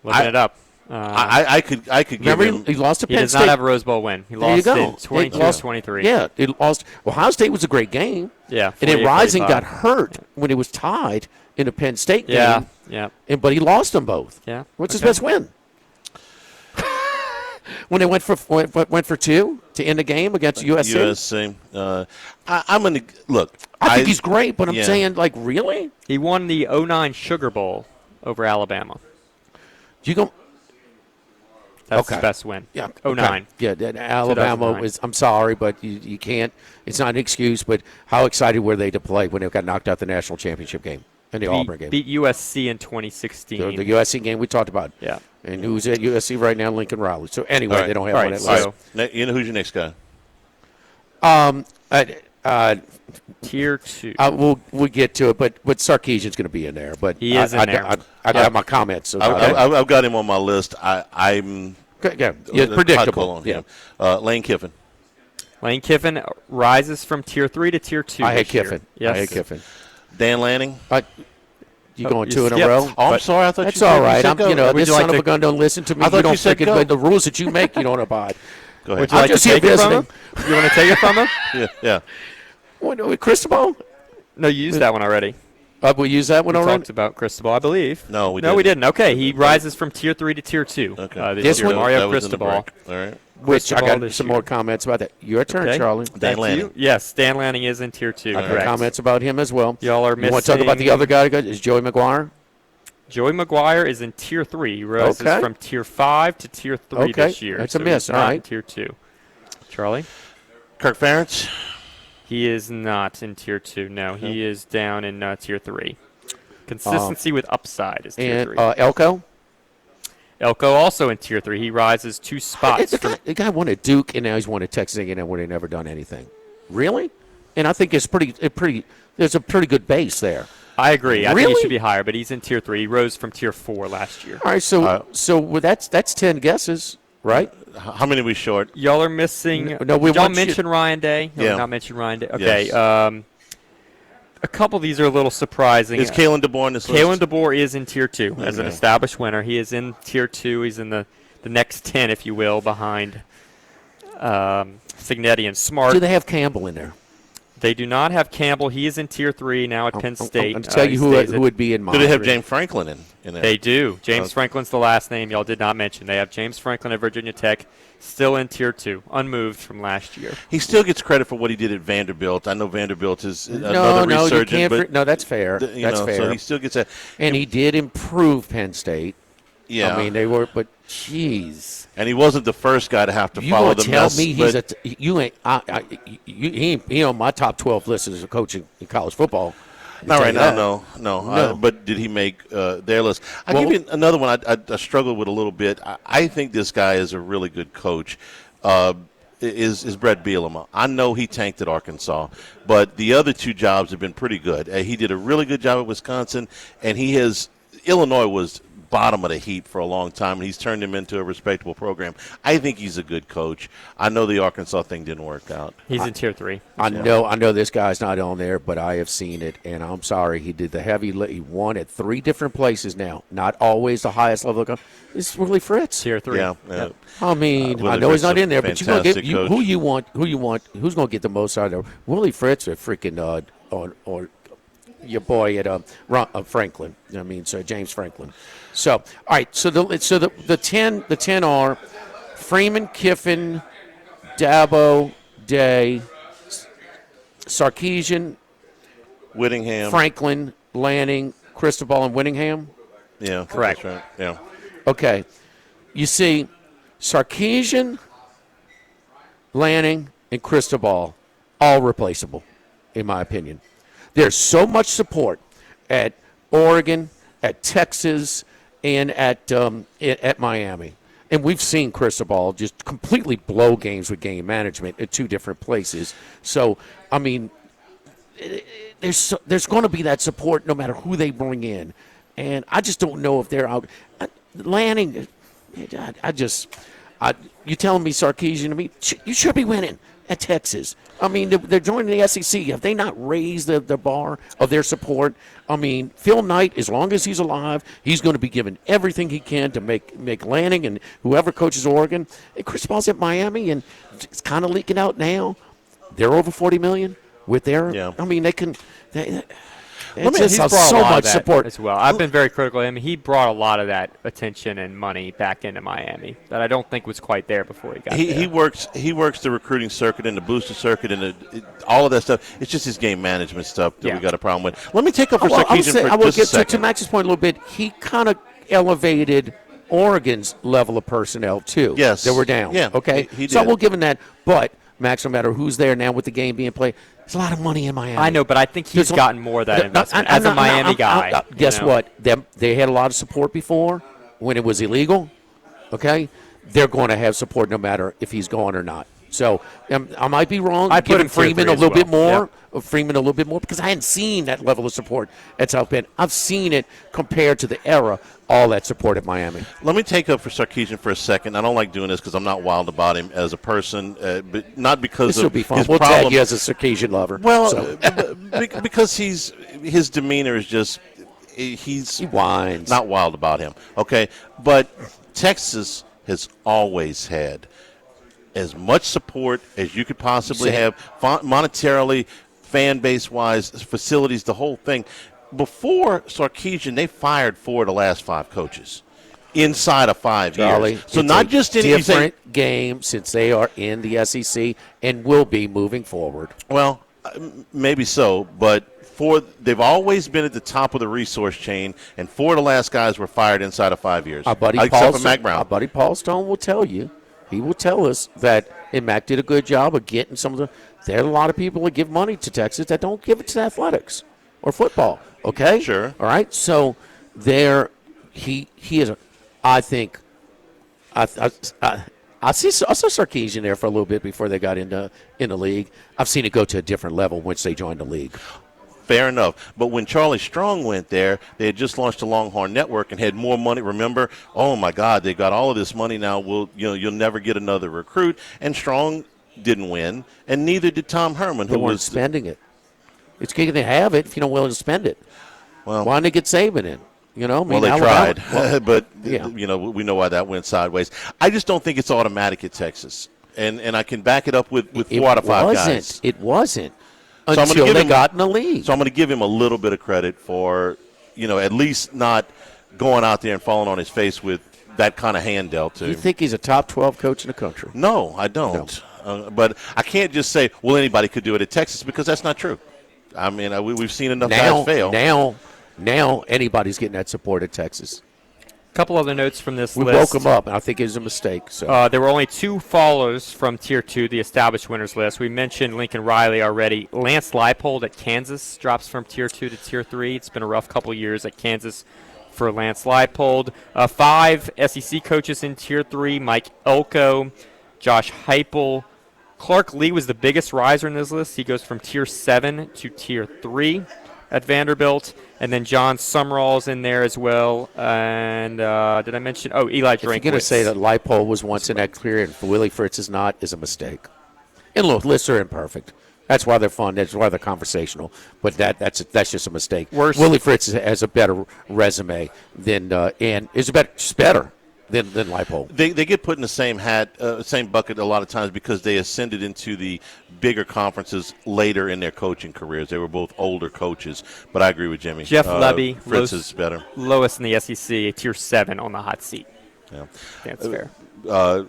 Looking it up. I could give him. He lost to Penn State. He does not have a Rose Bowl win. He lost in 22-23. Yeah, he lost. Ohio State was a great game. Yeah. And then Rising got hurt when it was tied in a Penn State game. Yeah. But he lost them both. Yeah. What's his best win? when they went for two to end the game against USC. I'm going to look. I think he's great, but I'm saying, like, really? He won the 09 Sugar Bowl over Alabama. You go. That's the best win. Yeah. 09. Yeah, Alabama was. I'm sorry, but you can't. It's not an excuse. But how excited were they to play when they got knocked out the national championship game and the Auburn game? Beat USC in 2016. The USC game we talked about. Yeah. And who's at USC right now? Lincoln Riley. So anyway, they don't have one at last. You know who's your next guy? Tier 2. We'll get to it, but Sarkisian's going to be in there. But he is in there. I got my comments. I've got him on my list. I'm predictable on him. Lane Kiffin. Lane Kiffin rises from Tier 3 to Tier 2. I had Kiffin. Yes. I had Kiffin. Dan Lanning. You going two in a row? Oh, I'm sorry. I thought that's you all right. This son of a gun don't listen to me. I thought you don't go. The rules that you make, you don't abide. Go ahead. Would you like to take it from him? You want to take it from him? Yeah. What, Cristobal? No, you used that one already. We used that one already? We talked about Cristobal, I believe. No, we didn't. Okay, he rises from Tier 3 to Tier 2. Okay. This year, one? Mario Cristobal. All right. Which I got some more comments about that. Your turn, Charlie. Dan Lanning. Yes, Dan Lanning is in Tier 2. I got comments about him as well. Y'all are missing. You want to talk about the other guy? Is Joey McGuire? Joey McGuire is in Tier 3. He rises from Tier 5 to Tier 3 this year. That's a miss. All right. Tier 2. Charlie? Kirk Ferentz? He is not in Tier 2. No, he is down in Tier 3. Consistency with upside is Tier 3. Elko? Elko also in Tier 3. He rises 2 spots. The guy won at Duke, and now he's won at Texas A&M where they've never done anything. Really? And I think it's there's a pretty good base there. I agree. Really? I think he should be higher, but he's in Tier 3. He rose from Tier 4 last year. All right, so that's 10 guesses, right? How many are we short? Y'all are missing. No, we y'all mentioned Ryan Day. No, yeah. Not mention Ryan Day. Okay. Yes. A couple of these are a little surprising. Is Kalen DeBoer in this list? Kalen DeBoer is in Tier 2 as an established winner. He is in Tier 2. He's in the next 10, if you will, behind Signetti and Smart. Do they have Campbell in there? They do not have Campbell. He is in Tier 3 now at Penn State. I'm going to tell you who would be in mine. Do they have James Franklin in there? They do. James Franklin's the last name y'all did not mention. They have James Franklin at Virginia Tech, still in Tier 2, unmoved from last year. He still gets credit for what he did at Vanderbilt. I know Vanderbilt is another resurgent. You can't. That's fair. That's fair. So he still gets that. And he did improve Penn State. Yeah. I mean, they were, but jeez. And he wasn't the first guy to have to you follow the mess. You want to tell me you ain't he on my top 12 list as a coach in college football. Not right now, no. But did he make their list? I'll give you another one I struggled with a little bit. I think this guy is a really good coach. Is Brett Bielema. I know he tanked at Arkansas, but the other two jobs have been pretty good. He did a really good job at Wisconsin, and Illinois was bottom of the heap for a long time, and he's turned him into a respectable program. I think he's a good coach. I know the Arkansas thing didn't work out. He's in Tier 3. I know this guy's not on there, but I have seen it, and I'm sorry. He did the heavy lift. He won at 3 different places now. Not always the highest level. It's Willie Fritz. Tier 3. Yeah. I mean, I know he's not in there, but you're going to get who you want. Who's going to get the most out of it? Willie Fritz or freaking or your boy at Franklin. I mean, so James Franklin. So, all right. So the 10 are Freeman, Kiffin, Dabo, Day, Sarkisian, Whittingham, Franklin, Lanning, Cristobal, and Whittingham. Yeah, correct. That's right. Yeah. Okay. You see, Sarkisian, Lanning, and Cristobal, all replaceable, in my opinion. There's so much support at Oregon, at Texas, and at Miami. And we've seen Cristobal just completely blow games with game management at 2 different places. So, I mean, there's going to be that support no matter who they bring in. And I just don't know if they're out. Lanning, you telling me Sarkisian to me? You should be winning at Texas. I mean, they're joining the SEC. Have they not raised the bar of their support? I mean, Phil Knight, as long as he's alive, he's going to be given everything he can to make Lanning and whoever coaches Oregon. And Cristobal's at Miami, and it's kind of leaking out now. They're over $40 million with their. Yeah. I mean, they can. It's He's just brought so a lot of much that support as well. I've been very critical of him. He brought a lot of that attention and money back into Miami that I don't think was quite there before he got there. He works the recruiting circuit and the booster circuit and all of that stuff. It's just his game management stuff that we got a problem with. Let me take up for Sarkisian I will just a get second. to Max's point a little bit. He kind of elevated Oregon's level of personnel too. Yes, they were down. Yeah, okay. He did. So I will give him that. But Max, no matter who's there now with the game being played, there's a lot of money in Miami. I know, but I think he's gotten more of that investment as a Miami guy. Guess what? They had a lot of support before when it was illegal. Okay, they're going to have support no matter if he's gone or not. So I might be wrong. I put him Freeman a as little well. bit more. Freeman a little bit more because I hadn't seen that level of support at South Bend. I've seen it compared to the era, all that support at Miami. Let me take up for Sarkisian for a second. I don't like doing this because I'm not wild about him as a person, but not because This will of be fun. his We'll problem. tag you as a Sarkisian lover. Well, so. because his demeanor is just he whines. Not wild about him, okay? But Texas has always had as much support as you could possibly have, monetarily, fan base wise, facilities, the whole thing. Before Sarkisian, they fired 4 of the last 5 coaches inside of 5 years. So it's not a just in different game since they are in the SEC and will be moving forward. Well, maybe so, but they've always been at the top of the resource chain, and 4 of the last guys were fired inside of 5 years. Our buddy except for Mac Brown. Our buddy Paul Stone will tell you. He will tell us that Mac did a good job of getting some of the. There are a lot of people that give money to Texas that don't give it to athletics or football. Okay, sure, all right. So there, he is. I think. I saw Sarkisian there for a little bit before they got in the league. I've seen it go to a different level once they joined the league. Fair enough. But when Charlie Strong went there, they had just launched the Longhorn Network and had more money. Remember, oh, my God, they got all of this money now. You'll never get another recruit. And Strong didn't win, and neither did Tom Herman. They weren't spending it. It's kicking to have it if you're not willing to spend it. Well, why didn't they get Saban in? Well, they tried, but we know why that went sideways. I just don't think it's automatic at Texas. And I can back it up with 4 out of 5 guys. It wasn't. So Until they got in the league. So I'm going to give him a little bit of credit for, at least not going out there and falling on his face with that kind of hand dealt to him. You think he's a top 12 coach in the country? No, I don't. No. But I can't just say, well, anybody could do it at Texas because that's not true. I mean, we've seen enough guys fail. Now anybody's getting that support at Texas. Couple other notes from this list. We woke him up, and I think it was a mistake. So there were only 2 followers from Tier 2, the established winners list. We mentioned Lincoln Riley already. Lance Leipold at Kansas drops from Tier 2 to Tier 3. It's been a rough couple years at Kansas for Lance Leipold. 5 SEC coaches in Tier 3, Mike Elko, Josh Heupel. Clark Lee was the biggest riser in this list. He goes from Tier 7 to Tier 3 at Vanderbilt. And then John Sumrall's in there as well. And did I mention? Oh, Eli Drinkwitz. If you're going to say that Leipold was once in that clear and Willie Fritz is not, is a mistake. And look, lists are imperfect. That's why they're fun. That's why they're conversational. But that's just a mistake. Willie Fritz has a better resume than and is better than Leipold. They get put in the same same bucket a lot of times because they ascended into the bigger conferences later in their coaching careers. They were both older coaches, but I agree with Jimmy. Jeff Levy, Fritz is better. Lowest in the SEC, Tier 7 on the hot seat. Yeah, that's fair.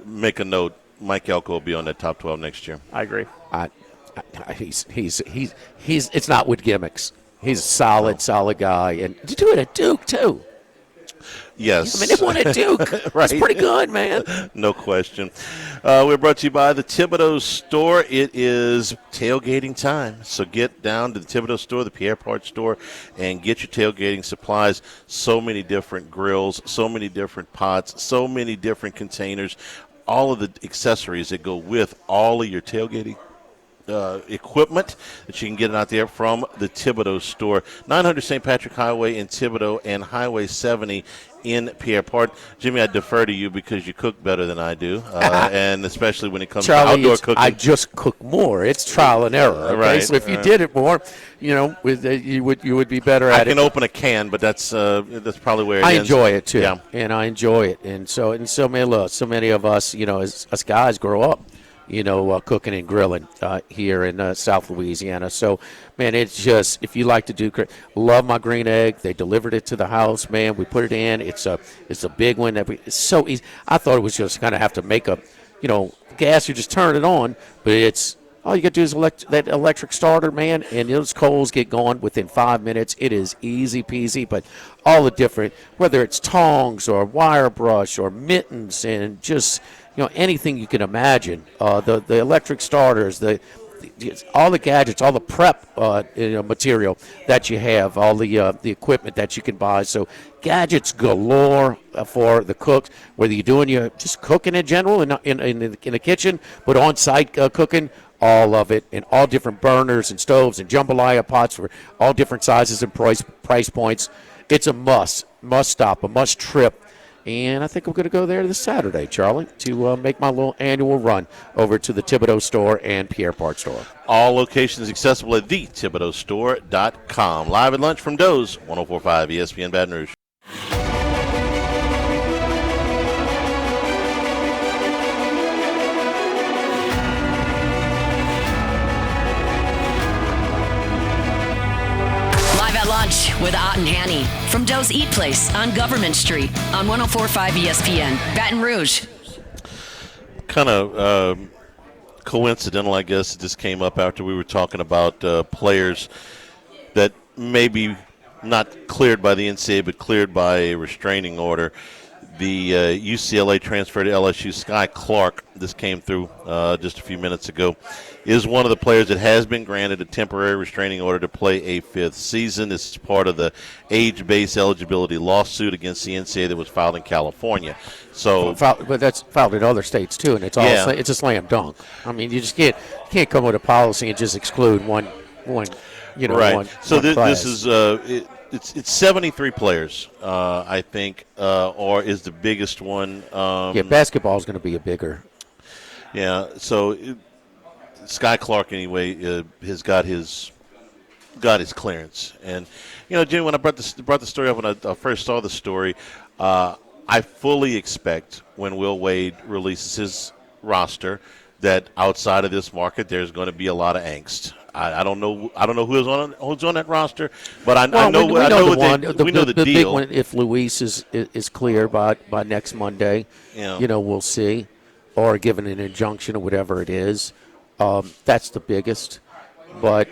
Make a note. Mike Elko will be on that top 12 next year. I agree. He's it's not with gimmicks. He's a solid guy, and to do it at Duke too. Yes. I mean, they won at Duke. Right. It's pretty good, man. No question. We're brought to you by the Thibodeau Store. It is tailgating time. So get down to the Thibodeau Store, the Pierre Part Store, and get your tailgating supplies. So many different grills, so many different pots, so many different containers, all of the accessories that go with all of your tailgating equipment that you can get out there from the Thibodeau Store. 900 St. Patrick Highway in Thibodeau and Highway 70 in Pierre Part. Jimmy, I defer to you because you cook better than I do, and especially when it comes Charlie, to outdoor cooking. I just cook more. It's trial and error. Okay? Right. So if you did it more, you would be better at it. I can open a can, but that's probably where it ends. I enjoy it too, yeah. and I enjoy it, and so many of us, as guys grow up, cooking and grilling here in South Louisiana. So, man, it's just, if you like to do, love my green egg. They delivered it to the house, man. We put it in. It's a big one. It's so easy. I thought it was just kind of have to make a, gas. You just turn it on, but it's, all you got to do is that electric starter, man, and those coals get going within 5 minutes. It is easy peasy, but all the different, whether it's tongs or wire brush or mittens and just, anything you can imagine. The electric starters, all the gadgets, all the prep material that you have, all the equipment that you can buy. So gadgets galore for the cooks, whether you're doing just cooking in general in the kitchen, but on-site cooking, all of it, and all different burners and stoves and jambalaya pots for all different sizes and price points. It's a must stop, a must trip. And I think I'm going to go there this Saturday, Charlie, to make my little annual run over to the Thibodeau store and Pierre Part store. All locations accessible at thethibodeaustore.com. Live at lunch from Doe's, 104.5 ESPN Baton Rouge. With Ott and Hanny from Doe's Eat Place on Government Street on 104.5 ESPN, Baton Rouge. Kind of coincidental, I guess. It just came up after we were talking about players that maybe not cleared by the NCAA but cleared by a restraining order. The UCLA transfer to LSU, Sky Clark, this came through just a few minutes ago, is one of the players that has been granted a temporary restraining order to play a fifth season. This is part of the age-based eligibility lawsuit against the NCAA that was filed in California. So, but that's filed in other states too, and it's a slam dunk. I mean, you just can't come with a policy and just exclude one. Right. So class. This is. It's 73 players, I think, or is the biggest one. Basketball is going to be a bigger. Yeah, so Sky Clark, anyway, has got his clearance. And, Jimmy, when I brought the story up, when I first saw the story, I fully expect when Will Wade releases his roster that outside of this market there's going to be a lot of angst. I don't know who's on that roster, but I know the deal. Big one, if Luis is clear by next Monday, we'll see, or given an injunction or whatever it is. That's the biggest. But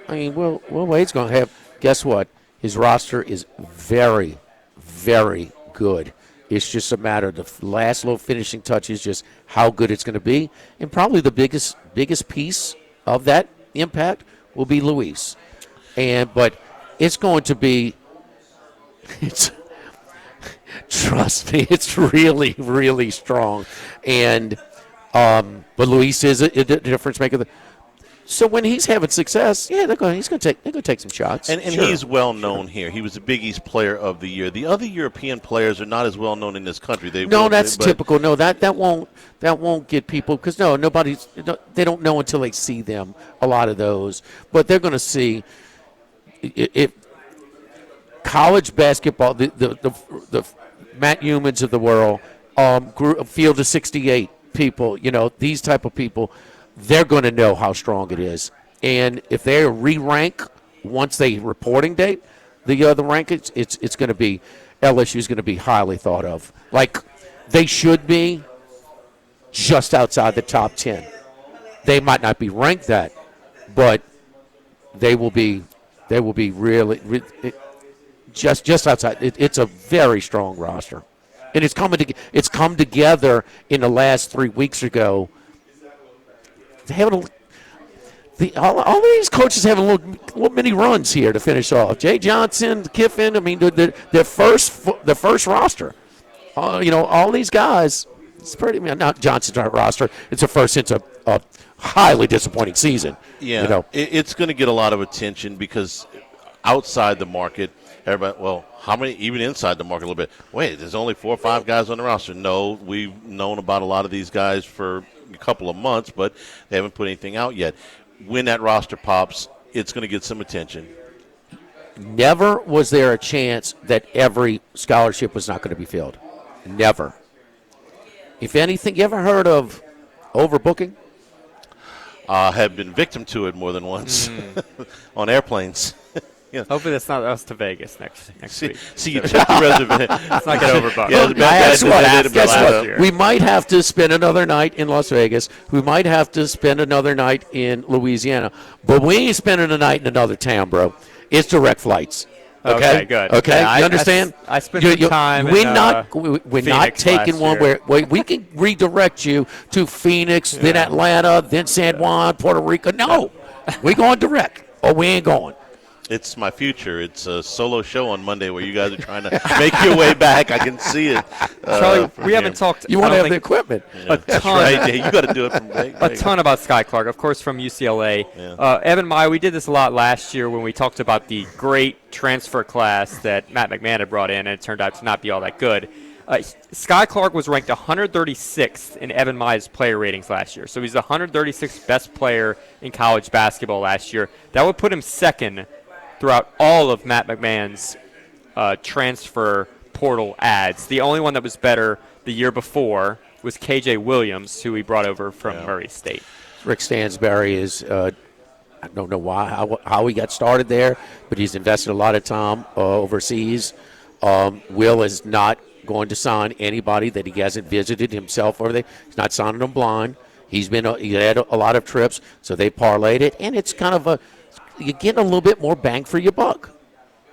I mean, Will Wade's going to have. Guess what? His roster is very, very good. It's just a matter of the last little finishing touches, just how good it's going to be, and probably the biggest piece of that impact will be Luis. But it's going to be, trust me, it's really, really strong. And but Luis is a difference maker. So when he's having success, they're going to take some shots. And sure. He's well known here. He was the Big East Player of the Year. The other European players are not as well known in this country. That's typical. No, that won't get people, because they don't know until they see them. A lot of those, but they're going to see if college basketball. The Matt Humans of the world grew a field of 68 people. These type of people. They're going to know how strong it is. And if they re-rank once they reporting date, the rankings, it's going to be, LSU's going to be highly thought of. Like, they should be just outside the top 10. They might not be ranked that, but they will be really just outside. It's a very strong roster. And it's come together in the last 3 weeks ago. All these coaches having little mini runs here to finish off. Jay Johnson, Kiffin. I mean, their first roster. All these guys. It's pretty. Not Johnson's roster. It's a first since a highly disappointing season. Yeah, it's going to get a lot of attention because outside the market, everybody. Well, how many? Even inside the market a little bit. Wait, there's only 4 or 5 guys on the roster. No, we've known about a lot of these guys for a couple of months, but they haven't put anything out yet. When that roster pops, it's going to get some attention. Never was there a chance that every scholarship was not going to be filled. Never. If anything, you ever heard of overbooking? have been victim to it more than once on airplanes. Yeah. Hopefully that's not us to Vegas next week. See, you took the reservation. Let's not get overbooked. Yeah, Guess what? Year. We might have to spend another night in Las Vegas. We might have to spend another night in Louisiana. But we ain't spending a night in another town, bro. It's direct flights. Okay, good. Okay, Yeah, you understand? I spent some time We're in we're not Phoenix taking last one year. where we can redirect you to Phoenix, then Atlanta, then San Juan, Puerto Rico. No, we going direct, or we ain't going. It's my future. It's a solo show on Monday where you guys are trying to make your way back. I can see it. Charlie, we haven't talked. You want to have the equipment. That's right. Yeah, you got to do it from Vegas. A ton about Sky Clark, of course, from UCLA. Yeah. Evan Meyer, we did this a lot last year when we talked about the great transfer class that Matt McMahon had brought in, and it turned out to not be all that good. Sky Clark was ranked 136th in Evan Meyer's player ratings last year. So he's the 136th best player in college basketball last year. That would put him second throughout all of Matt McMahon's transfer portal ads. The only one that was better the year before was KJ Williams, who he brought over from Murray State. Rick Stansberry is, I don't know how he got started there, but he's invested a lot of time overseas. Will is not going to sign anybody that he hasn't visited himself over there. He's not signing them blind. He had a lot of trips, so they parlayed it, and it's kind of you're getting a little bit more bang for your buck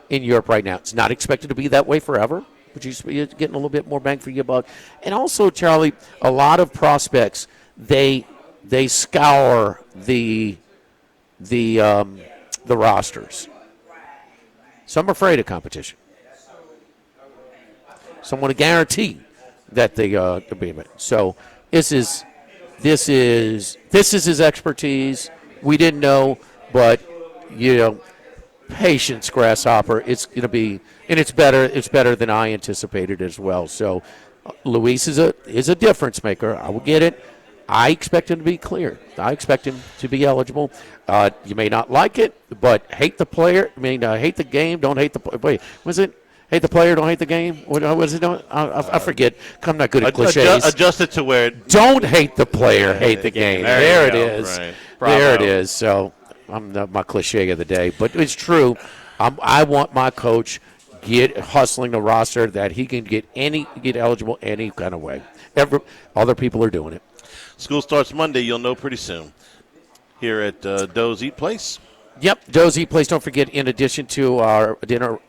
in Europe right now. It's not expected to be that way forever, but you're getting a little bit more bang for your buck. And also, Charlie, a lot of prospects, they scour the rosters. Some are afraid of competition. Some want to guarantee that they be in it. So this is his expertise. We didn't know, but patience, Grasshopper. It's going to be, and it's better than I anticipated as well. So Luis is a difference maker. I will get it. I expect him to be clear. I expect him to be eligible. You may not like it, but hate the player. Hate the game. Don't hate the. Wait, was it? Hate the player, don't hate the game. What was it? I forget. I'm not good at cliches. Adjust it to where. Don't hate the player, hate the game. There it is. Right. There it is. So I'm my cliche of the day, but it's true. I want my coach hustling the roster that he can get eligible any kind of way. Other people are doing it. School starts Monday. You'll know pretty soon. Here at Doe's Eat Place. Yep, Doe's Eat Place. Don't forget, in addition to our dinner,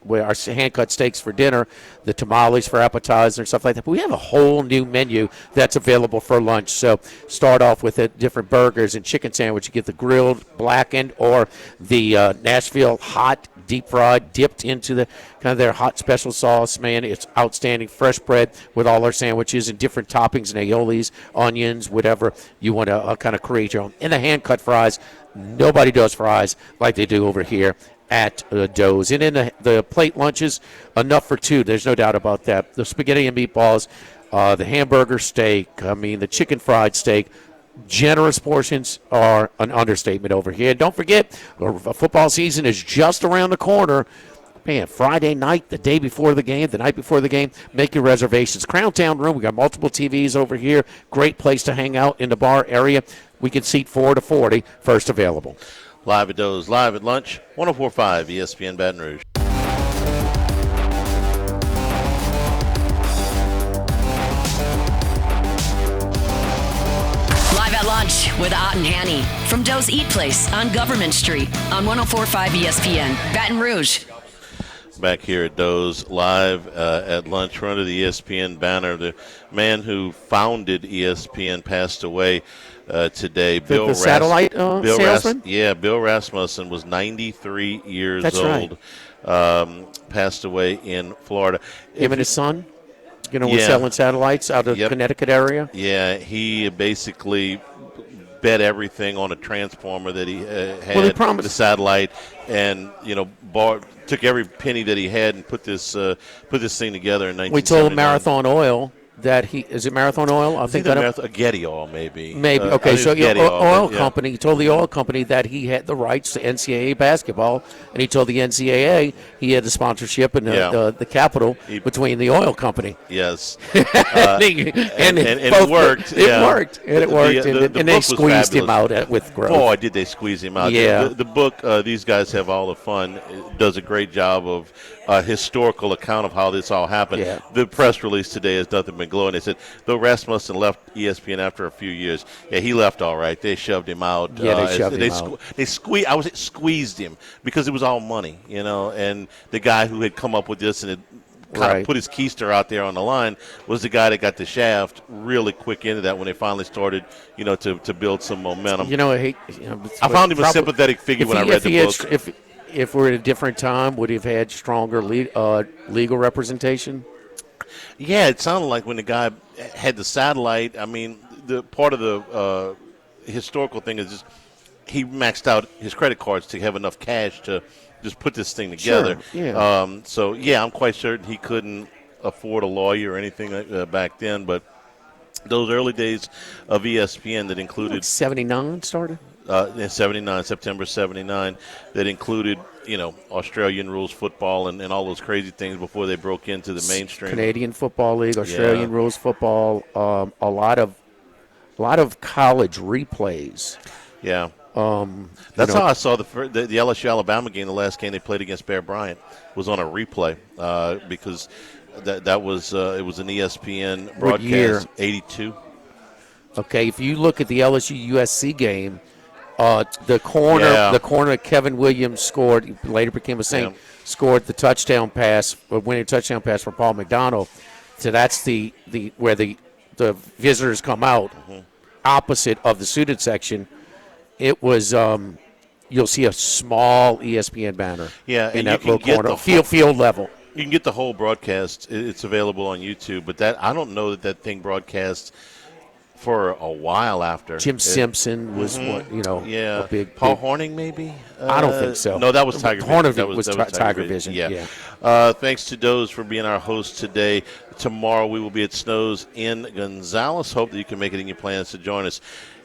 where our hand-cut steaks for dinner, the tamales for appetizer and stuff like that. But we have a whole new menu that's available for lunch. So start off with different burgers and chicken sandwich. You get the grilled, blackened, or the Nashville hot, deep-fried, dipped into the kind of their hot special sauce. Man, it's outstanding. Fresh bread with all our sandwiches and different toppings and aiolis, onions, whatever you want to kind of create your own. And the hand-cut fries. Nobody does fries like they do over here at Doe's. And in the plate lunches, enough for two. There's no doubt about that. The spaghetti and meatballs, the hamburger steak, the chicken fried steak. Generous portions are an understatement over here. Don't forget, football season is just around the corner. Man, Friday night, the day before the game, the night before the game, make your reservations. Crown Town Room, we got multiple TVs over here. Great place to hang out in the bar area. We can seat 4 to 40, first available. Live at Doe's, live at lunch, 104.5 ESPN Baton Rouge. Live at lunch with Ott and Hanny from Doe's Eat Place on Government Street on 104.5 ESPN Baton Rouge. Back here at Doe's, live at lunch. We're under the ESPN banner. The man who founded ESPN passed away today. The satellite salesman? Bill Rasmussen was 93 years That's old. Right. Passed away in Florida. Him and his son? Was selling satellites out of the Connecticut area? Yeah, he basically bet everything on a transformer that he had, well, he promised. the satellite, and took every penny that he had and put this thing together in 1979. We told Marathon Oil that he is it Marathon Oil? I think a Getty Oil, maybe. Maybe okay. So oil company. He told the oil company that he had the rights to NCAA basketball, and he told the NCAA he had the sponsorship and the capital between the oil company. Yes, and it worked. It worked, and it worked, and they squeezed him out with growth. Boy, did they squeeze him out! Yeah, the book. These guys have all the fun. It does a great job of historical account of how this all happened. Yeah. The press release today has nothing but glowing. They said, though Rasmussen left ESPN after a few years, he left all right. They shoved him out. Yeah, they shoved him out. They squeezed him because it was all money, and the guy who had come up with this and had kind of put his keister out there on the line was the guy that got the shaft really quick into that when they finally started, to build some momentum. I found him a sympathetic figure when I read the book. If we're at a different time, would he have had stronger legal representation? Yeah, it sounded like when the guy had the satellite. I mean, the part of the historical thing is just he maxed out his credit cards to have enough cash to just put this thing together. Sure, yeah. I'm quite certain he couldn't afford a lawyer or anything back then. But those early days of ESPN that included 79 started. In 79, September 79, that included, Australian rules football and all those crazy things before they broke into the mainstream. Canadian Football League, Australian rules football, a lot of college replays. Yeah. That's how I saw the LSU Alabama game. The last game they played against Bear Bryant was on a replay because that was it was an ESPN broadcast. What year? 82. Okay, if you look at the LSU USC game, the corner Kevin Williams scored. He later became a Saint. Scored the winning touchdown pass for Paul McDonald. So that's the where the visitors come out opposite of the suited section. It was you'll see a small ESPN banner. Yeah, in and that you little can corner, get field level. You can get the whole broadcast. It's available on YouTube, but I don't know that thing broadcast for a while after. Jim Simpson was a big Paul Hornung maybe. I don't think so. No, that was Tiger Vision. Hornung was Tiger Vision. Yeah. Thanks to Doze for being our host today. Tomorrow we will be at Snow's in Gonzales. Hope that you can make it in your plans to join us.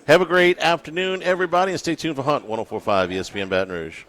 Have a great afternoon, everybody, and stay tuned for Hunt 104.5 ESPN Baton Rouge.